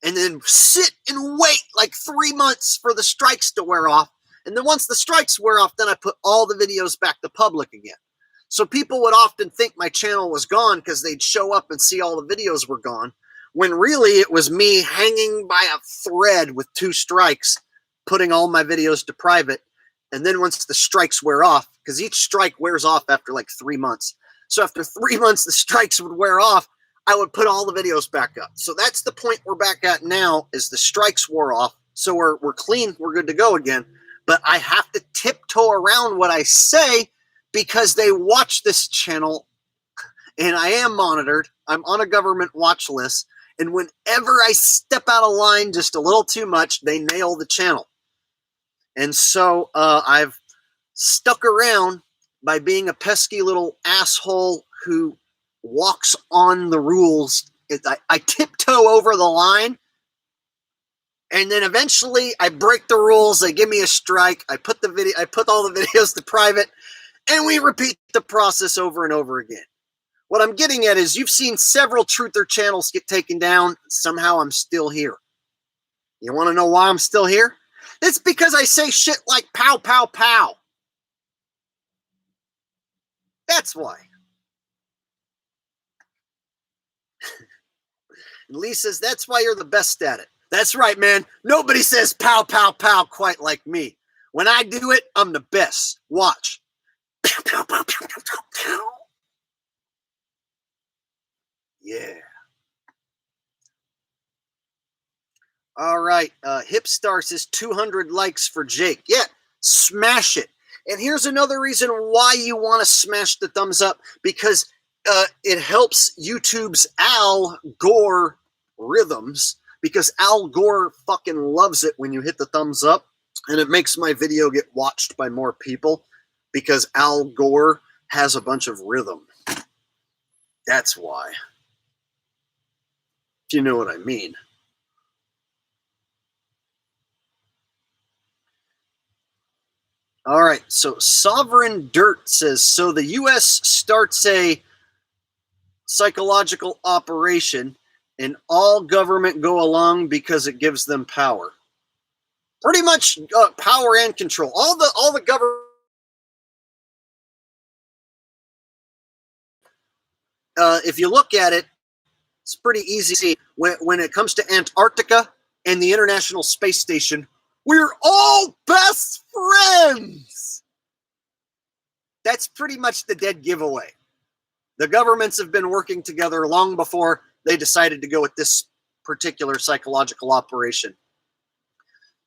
and then sit and wait like 3 months for the strikes to wear off. And then once the strikes wear off, then I put all the videos back to public again. So people would often think my channel was gone because they'd show up and see all the videos were gone, when really it was me hanging by a thread with 2 strikes, putting all my videos to private. And then once the strikes wear off, because each strike wears off after like 3 months. So after 3 months, the strikes would wear off. I would put all the videos back up. So that's the point we're back at now, is the strikes wore off. So we're clean. We're good to go again. But I have to tiptoe around what I say because they watch this channel and I am monitored. I'm on a government watch list. And whenever I step out of line just a little too much, they nail the channel. And so I've stuck around by being a pesky little asshole who walks on the rules. I tiptoe over the line. And then eventually I break the rules. They give me a strike. I put all the videos to private, and we repeat the process over and over again. What I'm getting at is you've seen several truther channels get taken down. Somehow I'm still here. You want to know why I'm still here? It's because I say shit like pow, pow, pow. That's why. Lee says, that's why you're the best at it. That's right, man. Nobody says pow, pow, pow quite like me. When I do it, I'm the best. Watch. Pow, pow, pow, pow, pow, pow, pow. Yeah. All right. Hipstar says 200 likes for Jake. Yeah, smash it. And here's another reason why you want to smash the thumbs up, because it helps YouTube's Al Gore rhythms, because Al Gore fucking loves it when you hit the thumbs up, and it makes my video get watched by more people because Al Gore has a bunch of rhythm. That's why. If you know what I mean. All right, so Sovereign Dirt says, so the U.S. starts a psychological operation and all government go along because it gives them power. Pretty much power and control. All the government. If you look at it, it's pretty easy to see when it comes to Antarctica and the International Space Station, we're all best friends. That's pretty much the dead giveaway. The governments have been working together long before they decided to go with this particular psychological operation.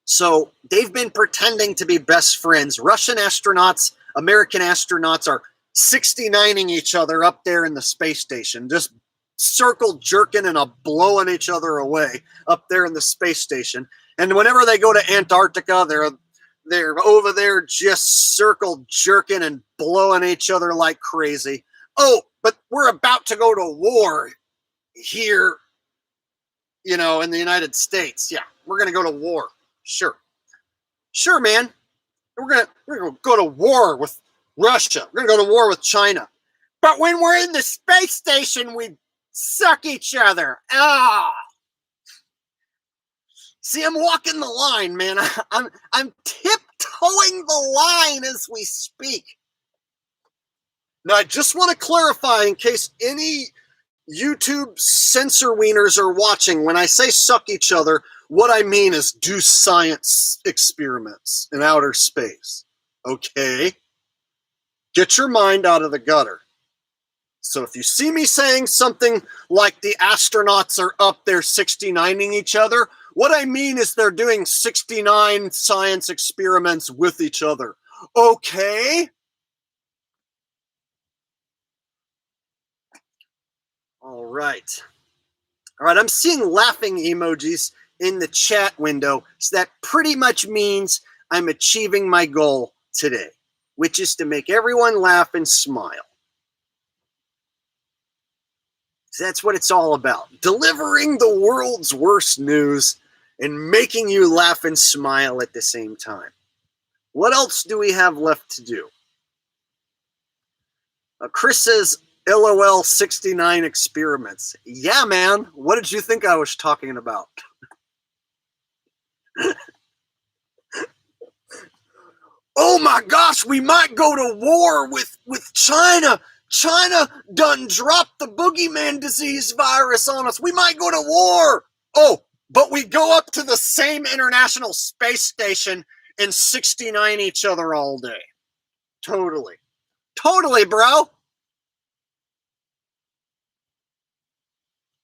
So they've been pretending to be best friends. Russian astronauts, American astronauts are 69ing each other up there in the space station, just circle jerking and blowing each other away up there in the space station. And whenever they go to Antarctica, they're over there just circle jerking and blowing each other like crazy. Oh, but we're about to go to war here, in the United States. Yeah, we're going to go to war. Sure, man. We're gonna go to war with Russia. We're gonna go to war with China. But when we're in the space station, we suck each other. See, I'm walking the line, man. I'm tiptoeing the line as we speak. Now, I just want to clarify in case any YouTube censor wieners are watching. When I say suck each other, what I mean is do science experiments in outer space. Okay? Get your mind out of the gutter. So if you see me saying something like the astronauts are up there 69ing each other, what I mean is they're doing 69 science experiments with each other. Okay? All right. All right, I'm seeing laughing emojis in the chat window, so that pretty much means I'm achieving my goal today, which is to make everyone laugh and smile. So that's what it's all about, delivering the world's worst news and making you laugh and smile at the same time. What else do we have left to do? Chris says, LOL 69 experiments. Yeah, man. What did you think I was talking about? Oh my gosh, we might go to war with China. China done dropped the boogeyman disease virus on us. We might go to war. Oh, but we go up to the same International Space Station and 69 each other all day. Totally. Totally, bro.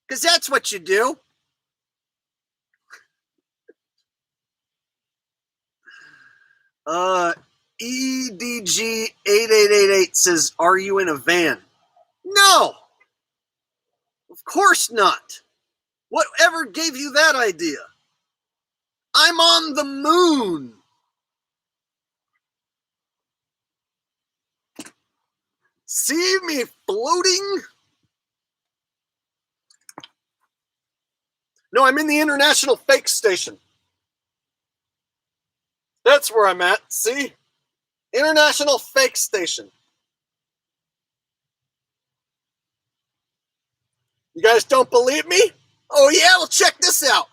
Because that's what you do. EDG8888 says, are you in a van? No. Of course not. Whatever gave you that idea? I'm on the moon. See me floating? No, I'm in the International Fake Station. That's where I'm at, see? International Fake Station. You guys don't believe me? Oh yeah, well check this out.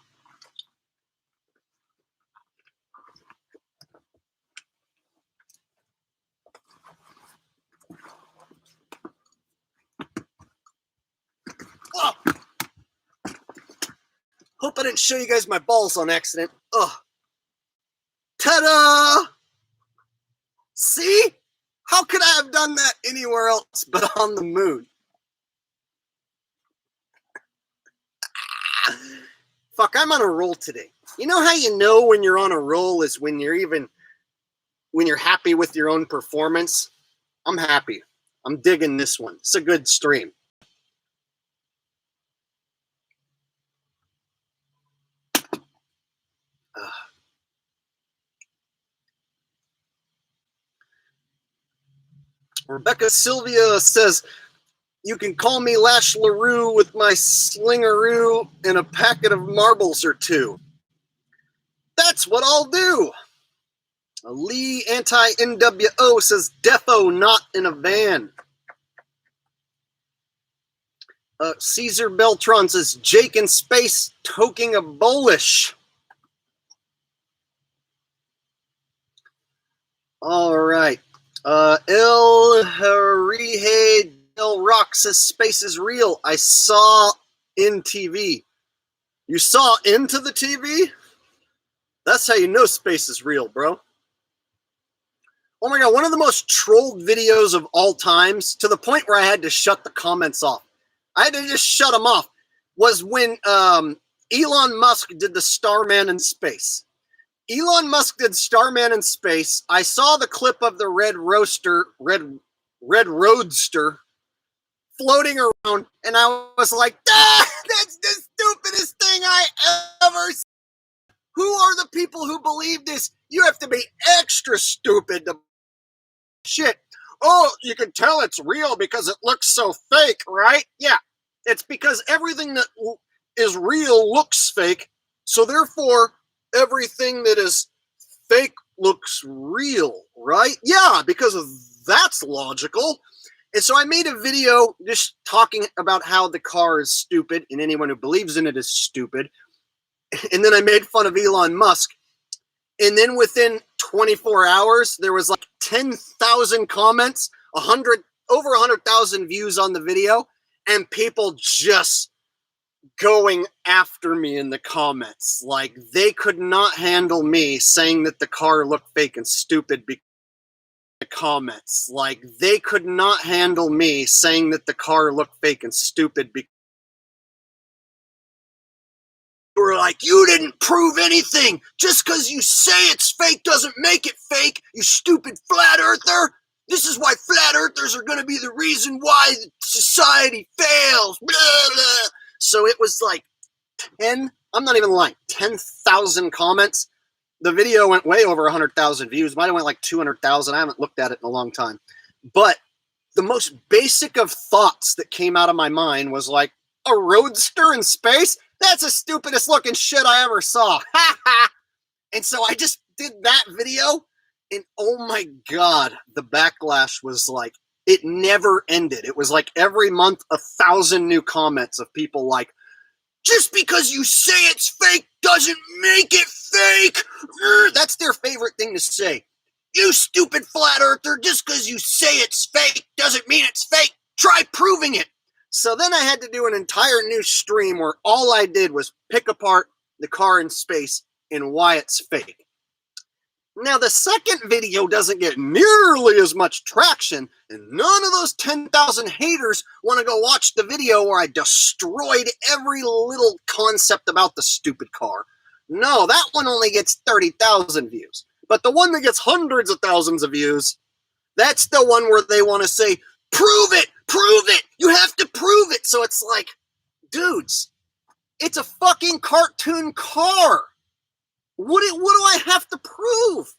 Oh. Hope I didn't show you guys my balls on accident. Oh. Ta-da! See? How could I have done that anywhere else but on the moon? Fuck, I'm on a roll today. You know how you know when you're on a roll is when you're happy with your own performance? I'm happy. I'm digging this one. It's a good stream. Rebecca Sylvia says, you can call me Lash LaRue with my slingaroo and a packet of marbles or two. That's what I'll do. Lee Anti-NWO says, defo not in a van. Caesar Beltron says, Jake in space toking a bowlish. All right. El Harije Del Rock says, space is real. I saw in TV. You saw into the TV? That's how you know space is real, bro. Oh my God, one of the most trolled videos of all times, to the point where I had to shut the comments off. I had to just shut them off, was when Elon Musk did the Starman in space. Elon Musk did Starman in space. I saw the clip of the red roadster floating around, and I was like, that's the stupidest thing I ever seen. Who are the people who believe this? You have to be extra stupid to shit. Oh, you can tell it's real because it looks so fake, right? Yeah, it's because everything that is real looks fake, so therefore everything that is fake looks real, right? Yeah, because that's logical. And so I made a video just talking about how the car is stupid and anyone who believes in it is stupid. And then I made fun of Elon Musk. And then within 24 hours, there was like 10,000 comments, over 100,000 views on the video, and people just going after me in the comments. Like, they could not handle me saying that the car looked fake and stupid because the comments. Like, they could not handle me saying that the car looked fake and stupid because they were like, you didn't prove anything. Just because you say it's fake doesn't make it fake, you stupid flat earther. This is why flat earthers are going to be the reason why society fails. Blah, blah. So it was like 10, I'm not even lying, 10,000 comments. The video went way over 100,000 views. Might have went like 200,000. I haven't looked at it in a long time. But the most basic of thoughts that came out of my mind was like, a roadster in space? That's the stupidest looking shit I ever saw. And so I just did that video, and oh my God, the backlash was like, it never ended. It was like every month, 1,000 new comments of people like, just because you say it's fake doesn't make it fake. That's their favorite thing to say. You stupid flat earther, just because you say it's fake doesn't mean it's fake. Try proving it. So then I had to do an entire new stream where all I did was pick apart the car in space and why it's fake. Now, the second video doesn't get nearly as much traction, and none of those 10,000 haters want to go watch the video where I destroyed every little concept about the stupid car. No, that one only gets 30,000 views. But the one that gets hundreds of thousands of views, that's the one where they want to say, prove it, you have to prove it. So it's like, dudes, it's a fucking cartoon car. What do I have to prove?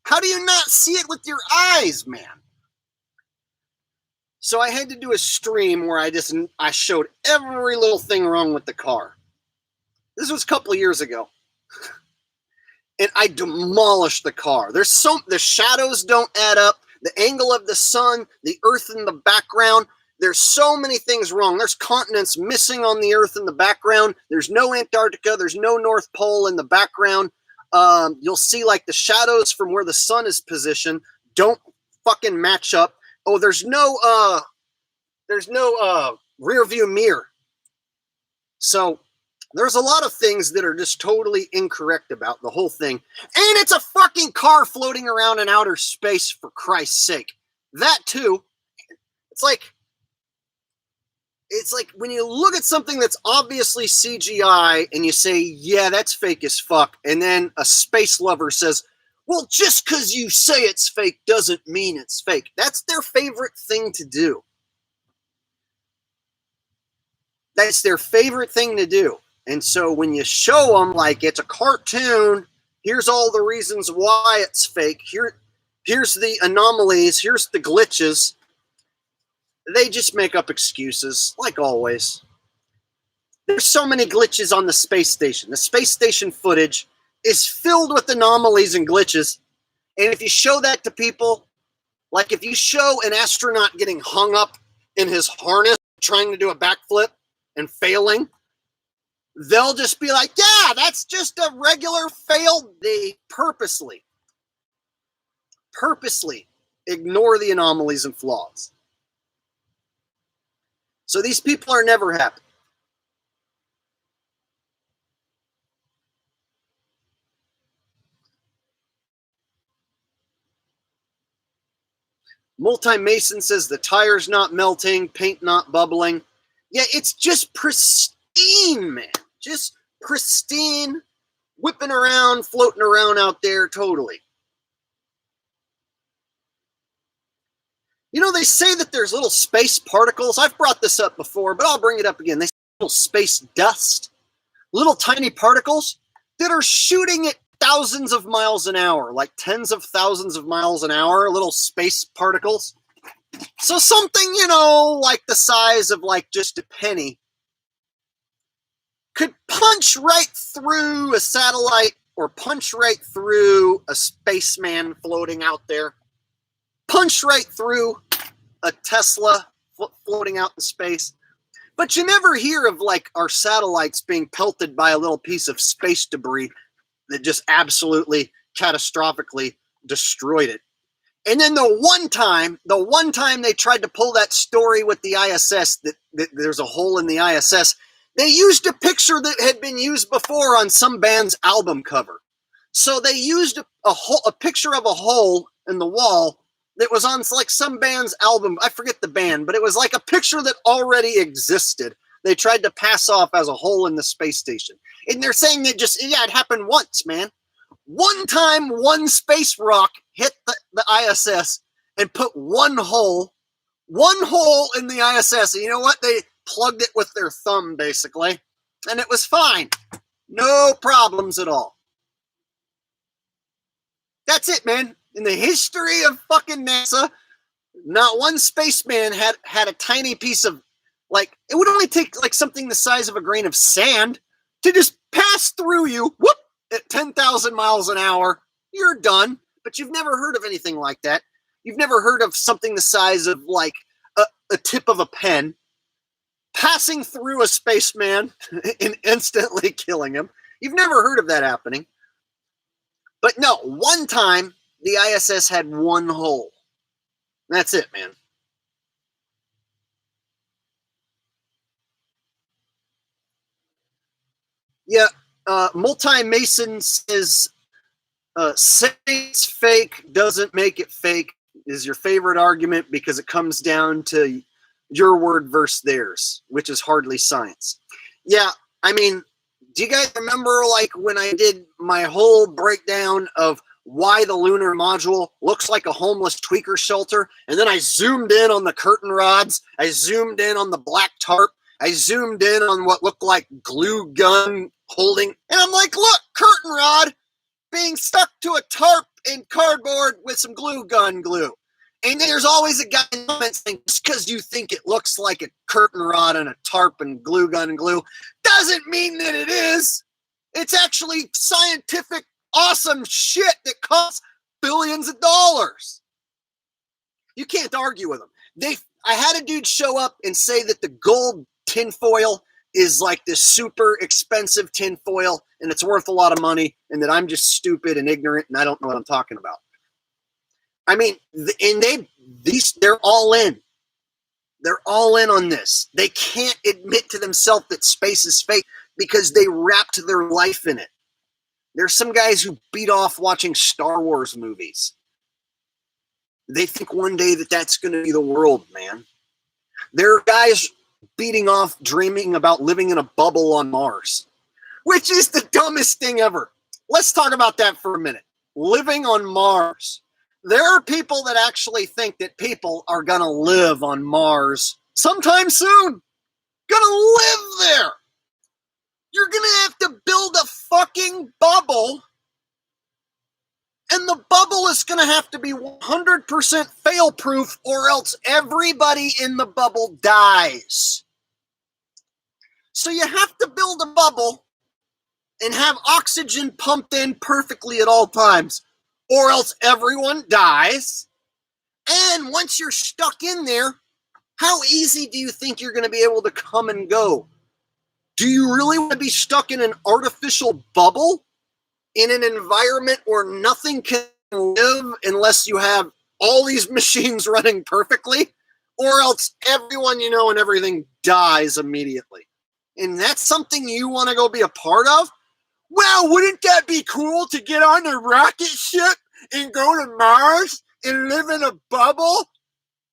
How do you not see it with your eyes, man? So I had to do a stream where I showed every little thing wrong with the car. This was a couple of years ago. And I demolished the car. The shadows don't add up. The angle of the sun, the earth in the background. There's so many things wrong. There's continents missing on the earth in the background. There's no Antarctica. There's no North Pole in the background. You'll see like the shadows from where the sun is positioned don't fucking match up. Oh, there's no rear view mirror. So there's a lot of things that are just totally incorrect about the whole thing. And it's a fucking car floating around in outer space, for Christ's sake. That too. It's like when you look at something that's obviously CGI and you say, yeah, that's fake as fuck. And then a space lover says, well, just because you say it's fake doesn't mean it's fake. That's their favorite thing to do. That's their favorite thing to do. And so when you show them like it's a cartoon, here's all the reasons why it's fake. Here's the anomalies. Here's the glitches. They just make up excuses, like always. There's so many glitches on the space station. The space station footage is filled with anomalies and glitches. And if you show that to people, like if you show an astronaut getting hung up in his harness, trying to do a backflip and failing, they'll just be like, yeah, that's just a regular fail. They purposely ignore the anomalies and flaws. So these people are never happy. Multi-Mason says the tire's not melting, paint not bubbling. Yeah, it's just pristine, man. Just pristine. whipping around, floating around out there totally. You know, they say that there's little space particles. I've brought this up before, but I'll bring it up again. They say little space dust, little tiny particles that are shooting at thousands of miles an hour, like tens of thousands of miles an hour, little space particles. So something, you know, like the size of like just a penny could punch right through a satellite or punch right through a spaceman floating out there, punch right through a Tesla floating out in space. But you never hear of like our satellites being pelted by a little piece of space debris that just absolutely catastrophically destroyed it. And then the one time they tried to pull that story with the ISS, that there's a hole in the ISS, they used a picture that had been used before on some band's album cover. So they used a picture of a hole in the wall that was on like some band's album. I forget the band, but it was like a picture that already existed. They tried to pass off as a hole in the space station. And they're saying that it happened once, man. One time, one space rock hit the ISS and put one hole in the ISS. And you know what? They plugged it with their thumb, basically. And it was fine. No problems at all. That's it, man. In the history of fucking NASA, not one spaceman had a tiny piece of, like, it would only take like something the size of a grain of sand to just pass through you, whoop, at 10,000 miles an hour. You're done. But you've never heard of anything like that. You've never heard of something the size of like a tip of a pen passing through a spaceman and instantly killing him. You've never heard of that happening. But no, one time the ISS had one hole. That's it, man. Yeah, Multi-Mason says, saying it's fake doesn't make it fake is your favorite argument because it comes down to your word versus theirs, which is hardly science. Yeah, I mean, do you guys remember like when I did my whole breakdown of why the lunar module looks like a homeless tweaker shelter? And then I zoomed in on the curtain rods. I zoomed in on the black tarp. I zoomed in on what looked like glue gun holding. And I'm like, look, curtain rod being stuck to a tarp in cardboard with some glue gun glue. And there's always a guy in the comments saying, just because you think it looks like a curtain rod and a tarp and glue gun and glue doesn't mean that it is. It's actually scientific, awesome shit that costs billions of dollars. You can't argue with them. I had a dude show up and say that the gold tinfoil is like this super expensive tinfoil and it's worth a lot of money and that I'm just stupid and ignorant and I don't know what I'm talking about. I mean, and they're all in. They're all in on this. They can't admit to themselves that space is fake because they wrapped their life in it. There's some guys who beat off watching Star Wars movies. They think one day that that's going to be the world, man. There are guys beating off dreaming about living in a bubble on Mars, which is the dumbest thing ever. Let's talk about that for a minute. Living on Mars. There are people that actually think that people are going to live on Mars sometime soon. Going to live there. You're going to have to build a fucking bubble. And the bubble is going to have to be 100% fail-proof or else everybody in the bubble dies. So you have to build a bubble and have oxygen pumped in perfectly at all times, or else everyone dies. And once you're stuck in there, how easy do you think you're going to be able to come and go? Do you really want to be stuck in an artificial bubble in an environment where nothing can live unless you have all these machines running perfectly? Or else everyone you know and everything dies immediately. And that's something you want to go be a part of? Well, wouldn't that be cool to get on a rocket ship and go to Mars and live in a bubble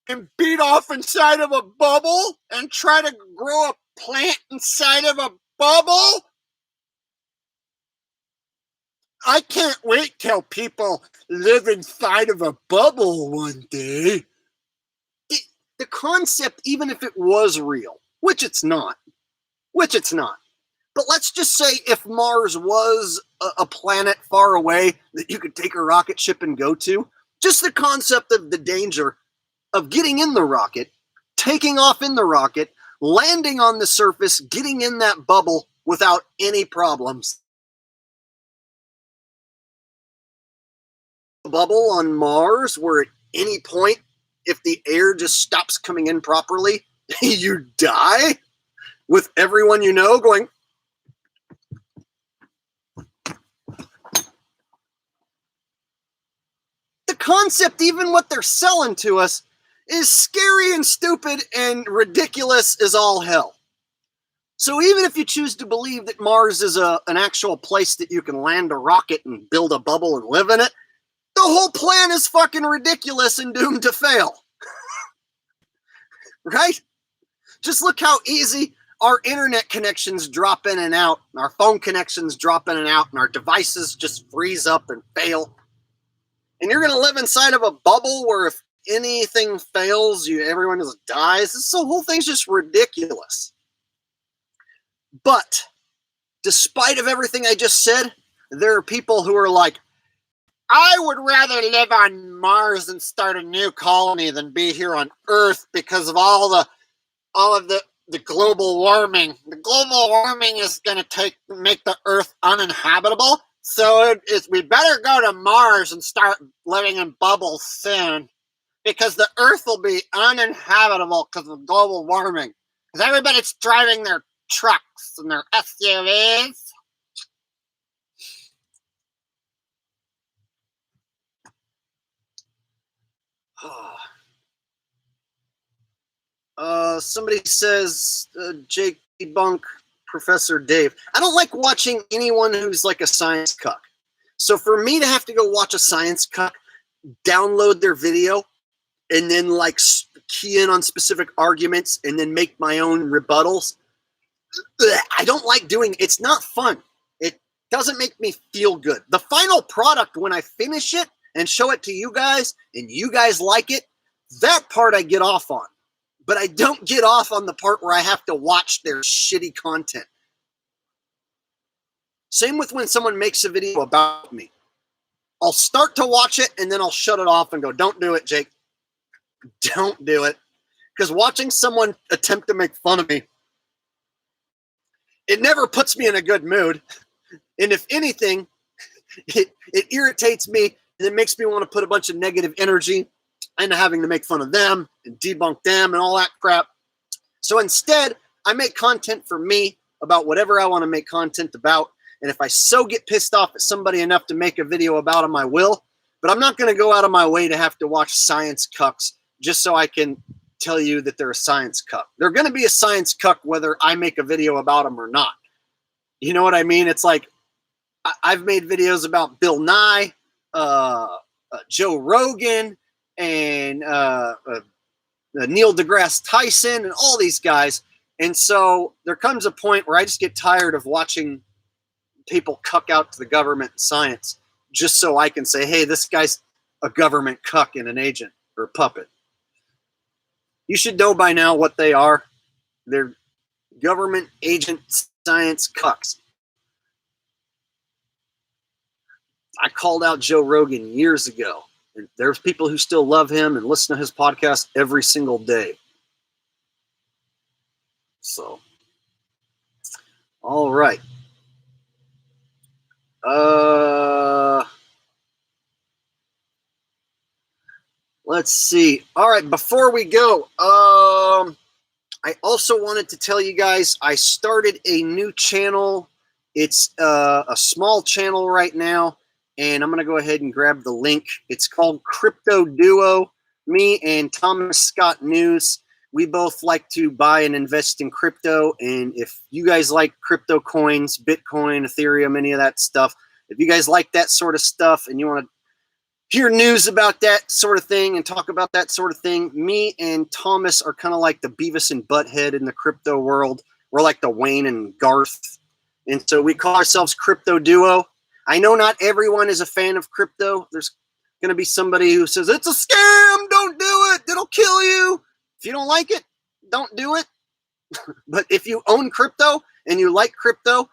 and beat off inside of a bubble and try to grow a plant inside of a bubble? I can't wait till people live inside of a bubble one day. The concept, even if it was real, which it's not, but let's just say if Mars was a planet far away that you could take a rocket ship and go to, just the concept of the danger of getting in the rocket, taking off in the rocket, landing on the surface, getting in that bubble without any problems. A bubble on Mars where at any point, if the air just stops coming in properly, you die with everyone you know going. The concept, even what they're selling to us, is scary and stupid and ridiculous as all hell. So even if you choose to believe that Mars is an actual place that you can land a rocket and build a bubble and live in it, the whole plan is fucking ridiculous and doomed to fail. Right? Just look how easy our internet connections drop in and out, our phone connections drop in and out, and our devices just freeze up and fail. And you're going to live inside of a bubble where if anything fails, everyone just dies. This whole thing's just ridiculous. But despite of everything I just said, there are people who are like, I would rather live on Mars and start a new colony than be here on Earth because of all of the global warming. The global warming is going to make the Earth uninhabitable. So we better go to Mars and start living in bubbles soon because the Earth will be uninhabitable because of global warming. Because everybody's driving their trucks and their SUVs. Somebody says, Jake debunk Professor Dave. I don't like watching anyone who's like a science cuck. So for me to have to go watch a science cuck, download their video, and then like key in on specific arguments and then make my own rebuttals, I don't like doing it. It's not fun. It doesn't make me feel good. The final product, when I finish it and show it to you guys and you guys like it, that part I get off on. But I don't get off on the part where I have to watch their shitty content. Same with when someone makes a video about me. I'll start to watch it and then I'll shut it off and go, don't do it, Jake. Don't do it. Because watching someone attempt to make fun of me, it never puts me in a good mood. And if anything, it irritates me and it makes me want to put a bunch of negative energy into having to make fun of them and debunk them and all that crap. So instead, I make content for me about whatever I want to make content about. And if I so get pissed off at somebody enough to make a video about them, I will. But I'm not going to go out of my way to have to watch science cucks just so I can tell you that they're a science cuck. They're going to be a science cuck whether I make a video about them or not. You know what I mean? It's like I've made videos about Bill Nye, Joe Rogan, and Neil deGrasse Tyson and all these guys. And so there comes a point where I just get tired of watching people cuck out to the government and science just so I can say, hey, this guy's a government cuck and an agent or a puppet. You should know by now what they are. They're government agent science cucks. I called out Joe Rogan years ago. And there's people who still love him and listen to his podcast every single day. So, all right. Let's see. All right, before we go, I also wanted to tell you guys I started a new channel. It's a small channel right now. And I'm going to go ahead and grab the link. It's called Crypto Duo. Me and Thomas Scott News. We both like to buy and invest in crypto. And if you guys like crypto coins, Bitcoin, Ethereum, any of that stuff, if you guys like that sort of stuff and you want to hear news about that sort of thing and talk about that sort of thing, me and Thomas are kind of like the Beavis and Butthead in the crypto world. We're like the Wayne and Garth. And so we call ourselves Crypto Duo. I know not everyone is a fan of crypto. There's going to be somebody who says, it's a scam, don't do it, it'll kill you. If you don't like it, don't do it. But if you own crypto and you like crypto,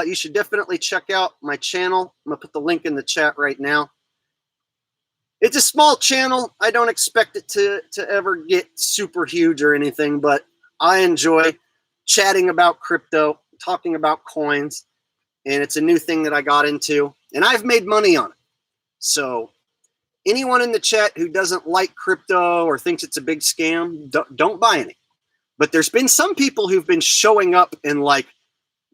you should definitely check out my channel. I'm going to put the link in the chat right now. It's a small channel. I don't expect it to ever get super huge or anything, but I enjoy chatting about crypto, talking about coins, and it's a new thing that I got into, and I've made money on it. So anyone in the chat who doesn't like crypto or thinks it's a big scam, don't buy any. But there's been some people who've been showing up and like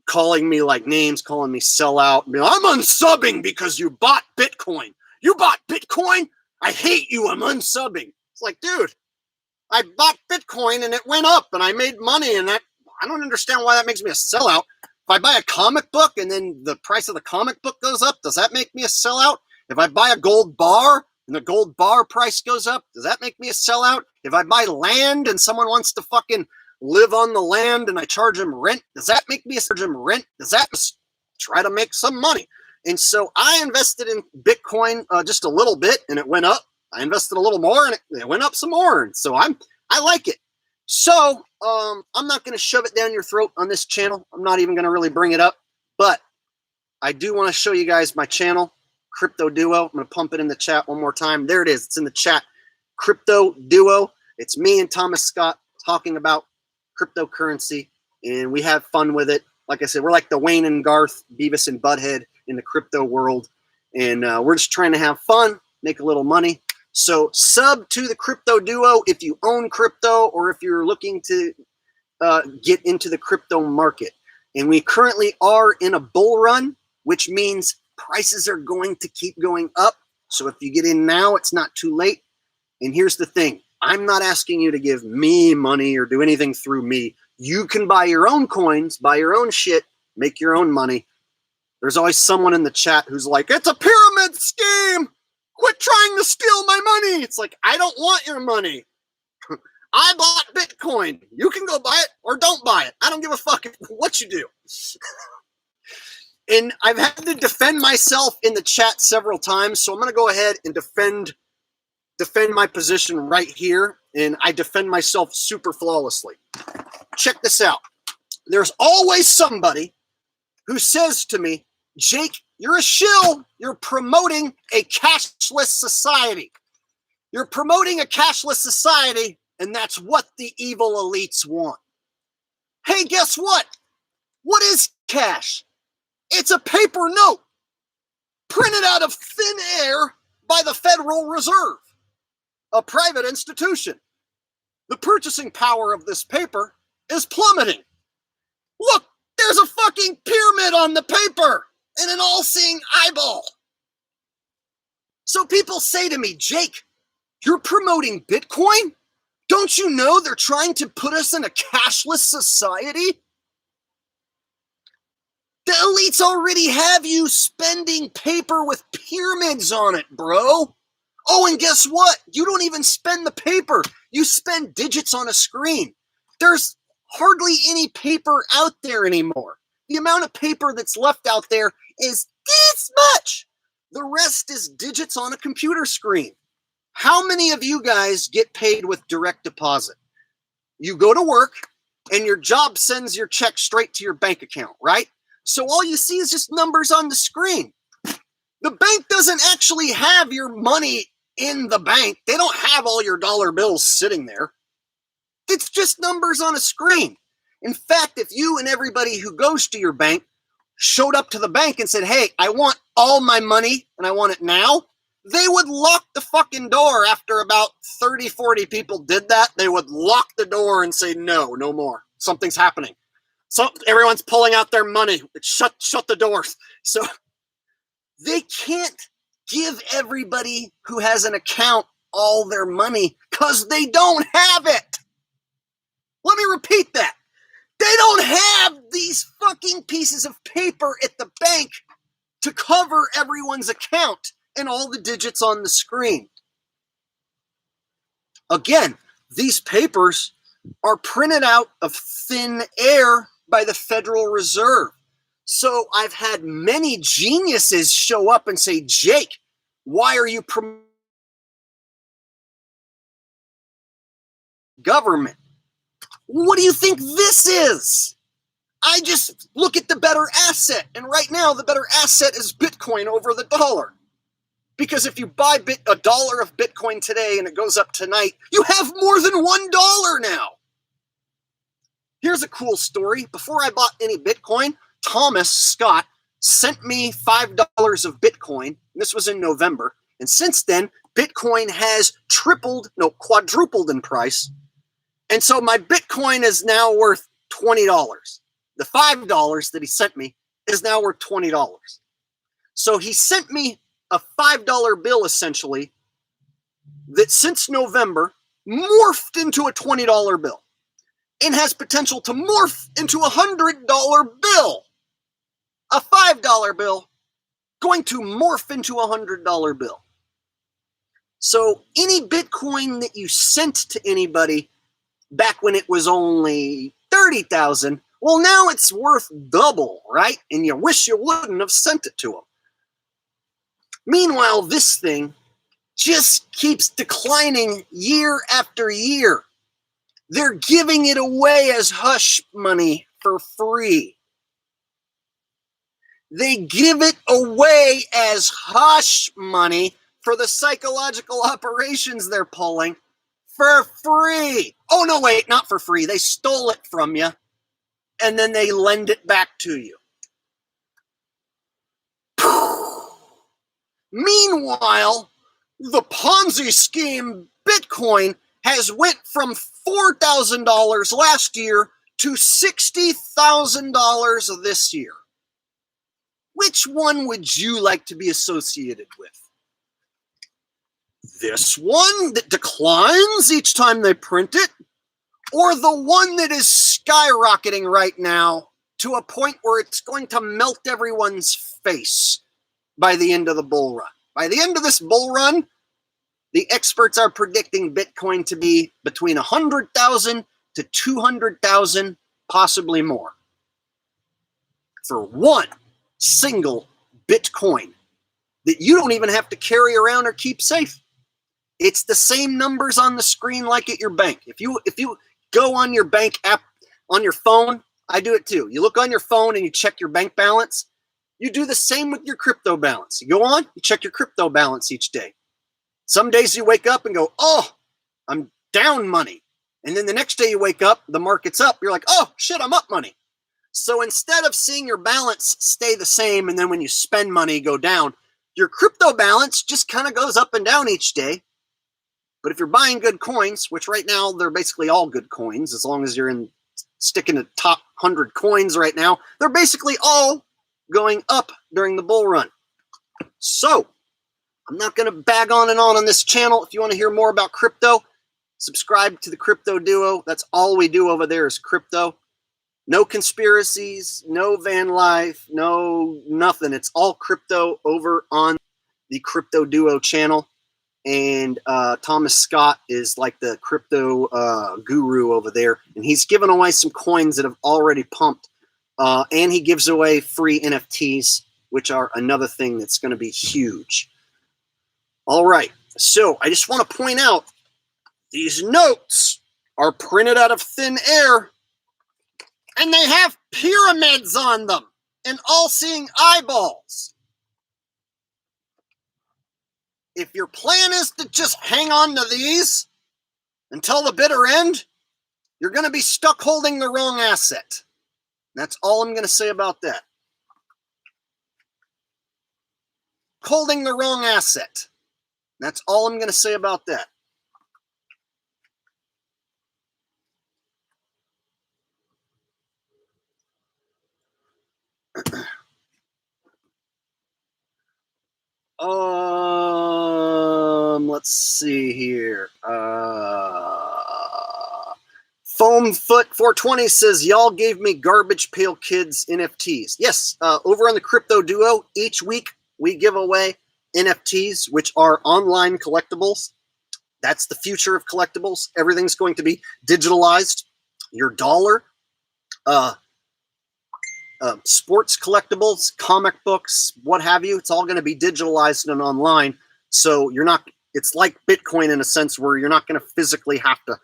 calling me like names, calling me sellout. I'm unsubbing because you bought Bitcoin. You bought Bitcoin? I hate you. I'm unsubbing. It's like, dude, I bought Bitcoin and it went up and I made money, and I don't understand why that makes me a sellout. If I buy a comic book and then the price of the comic book goes up, does that make me a sellout? If I buy a gold bar and the gold bar price goes up, does that make me a sellout? If I buy land and someone wants to fucking live on the land and I charge them rent, does that make me charge them rent? Does that try to make some money? And so I invested in Bitcoin just a little bit and it went up. I invested a little more and it went up some more. And so I like it. So I'm not going to shove it down your throat on this channel. I'm not even going to really bring it up, but I do want to show you guys my channel, Crypto Duo. I'm going to pump it in the chat one more time. There it is. It's in the chat. Crypto Duo. It's me and Thomas Scott talking about cryptocurrency, and we have fun with it. Like I said, we're like the Wayne and Garth, Beavis and Butthead in the crypto world, and we're just trying to have fun, make a little money. So sub to the Crypto Duo if you own crypto or if you're looking to get into the crypto market. And we currently are in a bull run, which means prices are going to keep going up. So if you get in now, it's not too late. And here's the thing. I'm not asking you to give me money or do anything through me. You can buy your own coins, buy your own shit, make your own money. There's always someone in the chat who's like, it's a pyramid scheme. Quit trying to steal my money. It's like, I don't want your money. I bought Bitcoin. You can go buy it or don't buy it. I don't give a fuck what you do. And I've had to defend myself in the chat several times, so I'm going to go ahead and defend my position right here, and I defend myself super flawlessly. Check this out. There's always somebody who says to me, Jake, you're a shill. You're promoting a cashless society. You're promoting a cashless society, and that's what the evil elites want. Hey, guess what? What is cash? It's a paper note printed out of thin air by the Federal Reserve, a private institution. The purchasing power of this paper is plummeting. Look, there's a fucking pyramid on the paper and an all-seeing eyeball. So people say to me, Jake, you're promoting Bitcoin? Don't you know they're trying to put us in a cashless society? The elites already have you spending paper with pyramids on it, bro. Oh, and guess what? You don't even spend the paper. You spend digits on a screen. There's hardly any paper out there anymore. The amount of paper that's left out there is this much. The rest is digits on a computer screen. How many of you guys get paid with direct deposit? You go to work and your job sends your check straight to your bank account, right? So all you see is just numbers on the screen. The bank doesn't actually have your money in the bank. They don't have all your dollar bills sitting there. It's just numbers on a screen. In fact, if you and everybody who goes to your bank showed up to the bank and said, hey, I want all my money and I want it now, they would lock the fucking door. After about 30, 40 people did that, they would lock the door and say, no more. Something's happening. So everyone's pulling out their money. Shut the doors. So they can't give everybody who has an account all their money because they don't have it. Let me repeat that. They don't have these fucking pieces of paper at the bank to cover everyone's account and all the digits on the screen. Again, these papers are printed out of thin air by the Federal Reserve. So I've had many geniuses show up and say, Jake, why are you promoting government? What do you think this is? I just look at the better asset. And right now, the better asset is Bitcoin over the dollar. Because if you buy a dollar of Bitcoin today and it goes up tonight, you have more than $1 now. Here's a cool story. Before I bought any Bitcoin, Thomas Scott sent me $5 of Bitcoin. This was in November. And since then, Bitcoin has quadrupled in price. And so my Bitcoin is now worth $20. The $5 that he sent me is now worth $20. So he sent me a $5 bill, essentially, that since November morphed into a $20 bill and has potential to morph into a $100 bill. A $5 bill going to morph into a $100 bill. So any Bitcoin that you sent to anybody back when it was only 30,000, well, now it's worth double, right? And you wish you wouldn't have sent it to them. Meanwhile, this thing just keeps declining year after year. They're giving it away as hush money for free. They give it away as hush money for the psychological operations they're pulling for free. Oh, no, wait, not for free. They stole it from you, and then they lend it back to you. Meanwhile, the Ponzi scheme Bitcoin has went from $4,000 last year to $60,000 this year. Which one would you like to be associated with? This one that declines each time they print it, or the one that is skyrocketing right now to a point where it's going to melt everyone's face by the end of the bull run? By the end of this bull run, the experts are predicting Bitcoin to be between 100,000 to 200,000, possibly more, for one single Bitcoin that you don't even have to carry around or keep safe. It's the same numbers on the screen like at your bank. If you go on your bank app on your phone, I do it too. You look on your phone and you check your bank balance. You do the same with your crypto balance. You go on, you check your crypto balance each day. Some days you wake up and go, oh, I'm down money. And then the next day you wake up, the market's up. You're like, oh, shit, I'm up money. So instead of seeing your balance stay the same and then when you spend money go down, your crypto balance just kind of goes up and down each day. But if you're buying good coins, which right now they're basically all good coins, as long as you're sticking to top 100 coins right now, they're basically all going up during the bull run. So I'm not going to bag on and on this channel. If you want to hear more about crypto, subscribe to the Crypto Duo. That's all we do over there is crypto. No conspiracies, no van life, no nothing. It's all crypto over on the Crypto Duo channel. And Thomas Scott is like the crypto guru over there. And he's given away some coins that have already pumped. And he gives away free NFTs, which are another thing that's going to be huge. All right. So I just want to point out these notes are printed out of thin air. And they have pyramids on them and all-seeing eyeballs. If your plan is to just hang on to these until the bitter end, you're going to be stuck holding the wrong asset. That's all I'm going to say about that. Holding the wrong asset. That's all I'm going to say about that. Let's see here. Foamfoot 420 says, y'all gave me Garbage Pail Kids NFTs. Yes, over on the Crypto Duo, each week we give away NFTs, which are online collectibles. That's the future of collectibles. Everything's going to be digitalized. Your dollar sports collectibles, comic books, what have you. It's all going to be digitalized and online. So you're not, it's like Bitcoin in a sense where you're not going to physically have to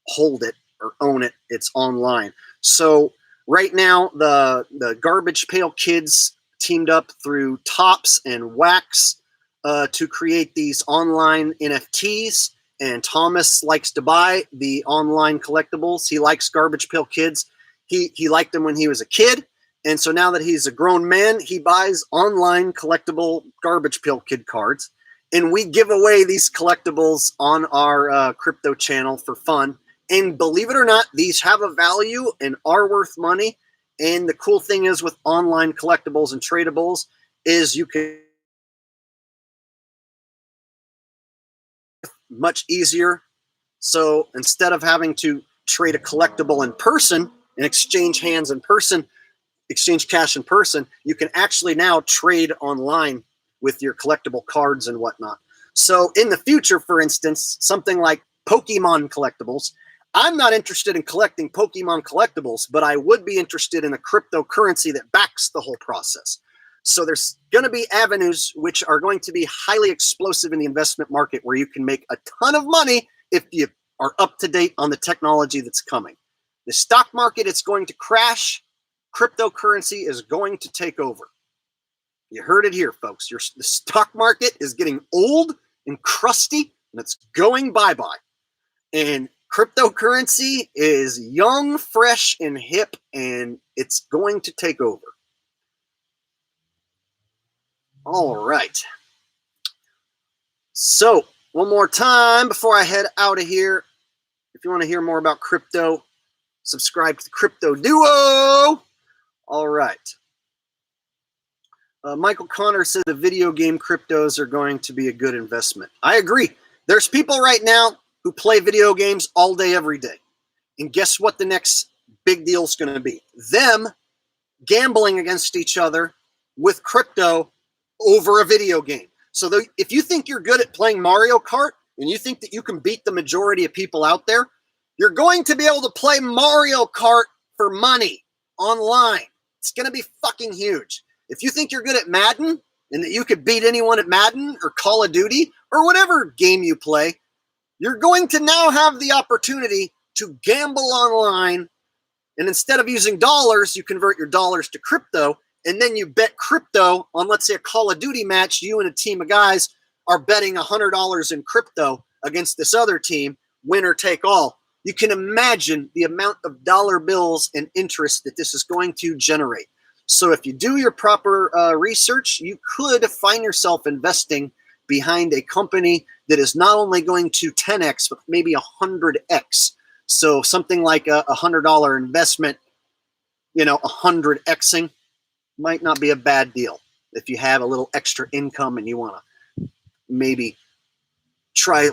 hold it or own it. It's online. So right now, the Garbage Pail Kids teamed up through Topps and Wax to create these online NFTs. And Thomas likes to buy the online collectibles. He likes Garbage Pail Kids. He liked them when he was a kid. And so now that he's a grown man, he buys online collectible Garbage Pail Kid cards. And we give away these collectibles on our crypto channel for fun. And believe it or not, these have a value and are worth money. And the cool thing is with online collectibles and tradables is you can much easier. So instead of having to trade a collectible in person and exchange hands in person, exchange cash in person, you can actually now trade online with your collectible cards and whatnot. So in the future, for instance, something like Pokemon collectibles, I'm not interested in collecting Pokemon collectibles, but I would be interested in a cryptocurrency that backs the whole process. So there's going to be avenues which are going to be highly explosive in the investment market where you can make a ton of money if you are up to date on the technology that's coming. The stock market is going to crash. Cryptocurrency is going to take over. You heard it here, folks. The stock market is getting old and crusty, and it's going bye-bye. And cryptocurrency is young, fresh, and hip, and it's going to take over. All right. So, one more time before I head out of here. If you want to hear more about crypto, subscribe to the Crypto Duo. All right. Michael Connor said the video game cryptos are going to be a good investment. I agree. There's people right now who play video games all day, every day. And guess what the next big deal is going to be? Them gambling against each other with crypto over a video game. So if you think you're good at playing Mario Kart and you think that you can beat the majority of people out there, you're going to be able to play Mario Kart for money online. It's going to be fucking huge. If you think you're good at Madden and that you could beat anyone at Madden or Call of Duty or whatever game you play, you're going to now have the opportunity to gamble online. And instead of using dollars, you convert your dollars to crypto. And then you bet crypto on, let's say, a Call of Duty match. You and a team of guys are betting $100 in crypto against this other team, winner take all. You can imagine the amount of dollar bills and interest that this is going to generate. So if you do your proper research, you could find yourself investing behind a company that is not only going to 10x, but maybe 100x. So something like a $100 investment, 100xing might not be a bad deal. If you have a little extra income and you want to maybe try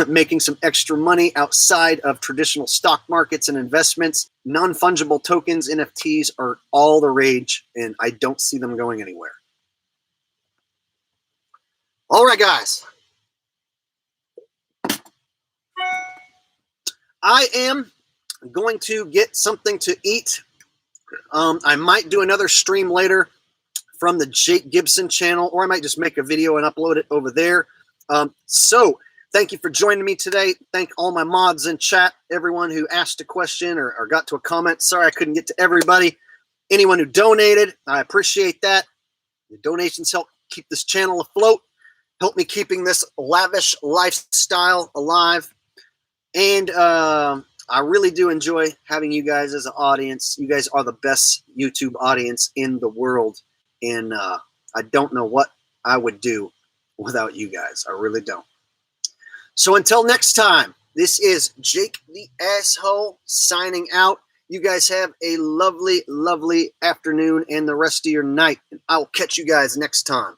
making some extra money outside of traditional stock markets and investments, non-fungible tokens, NFTs are all the rage, and I don't see them going anywhere. All right, guys. I am going to get something to eat. I might do another stream later from the Jake Gibson channel, or I might just make a video and upload it over there. So thank you for joining me today. Thank all my mods in chat, everyone who asked a question or got to a comment. Sorry I couldn't get to everybody. Anyone who donated, I appreciate that. The donations help keep this channel afloat, help me keeping this lavish lifestyle alive. And I really do enjoy having you guys as an audience. You guys are the best YouTube audience in the world. And I don't know what I would do without you guys. I really don't. So until next time, this is Jake the Asshole signing out. You guys have a lovely, lovely afternoon and the rest of your night. And I'll catch you guys next time.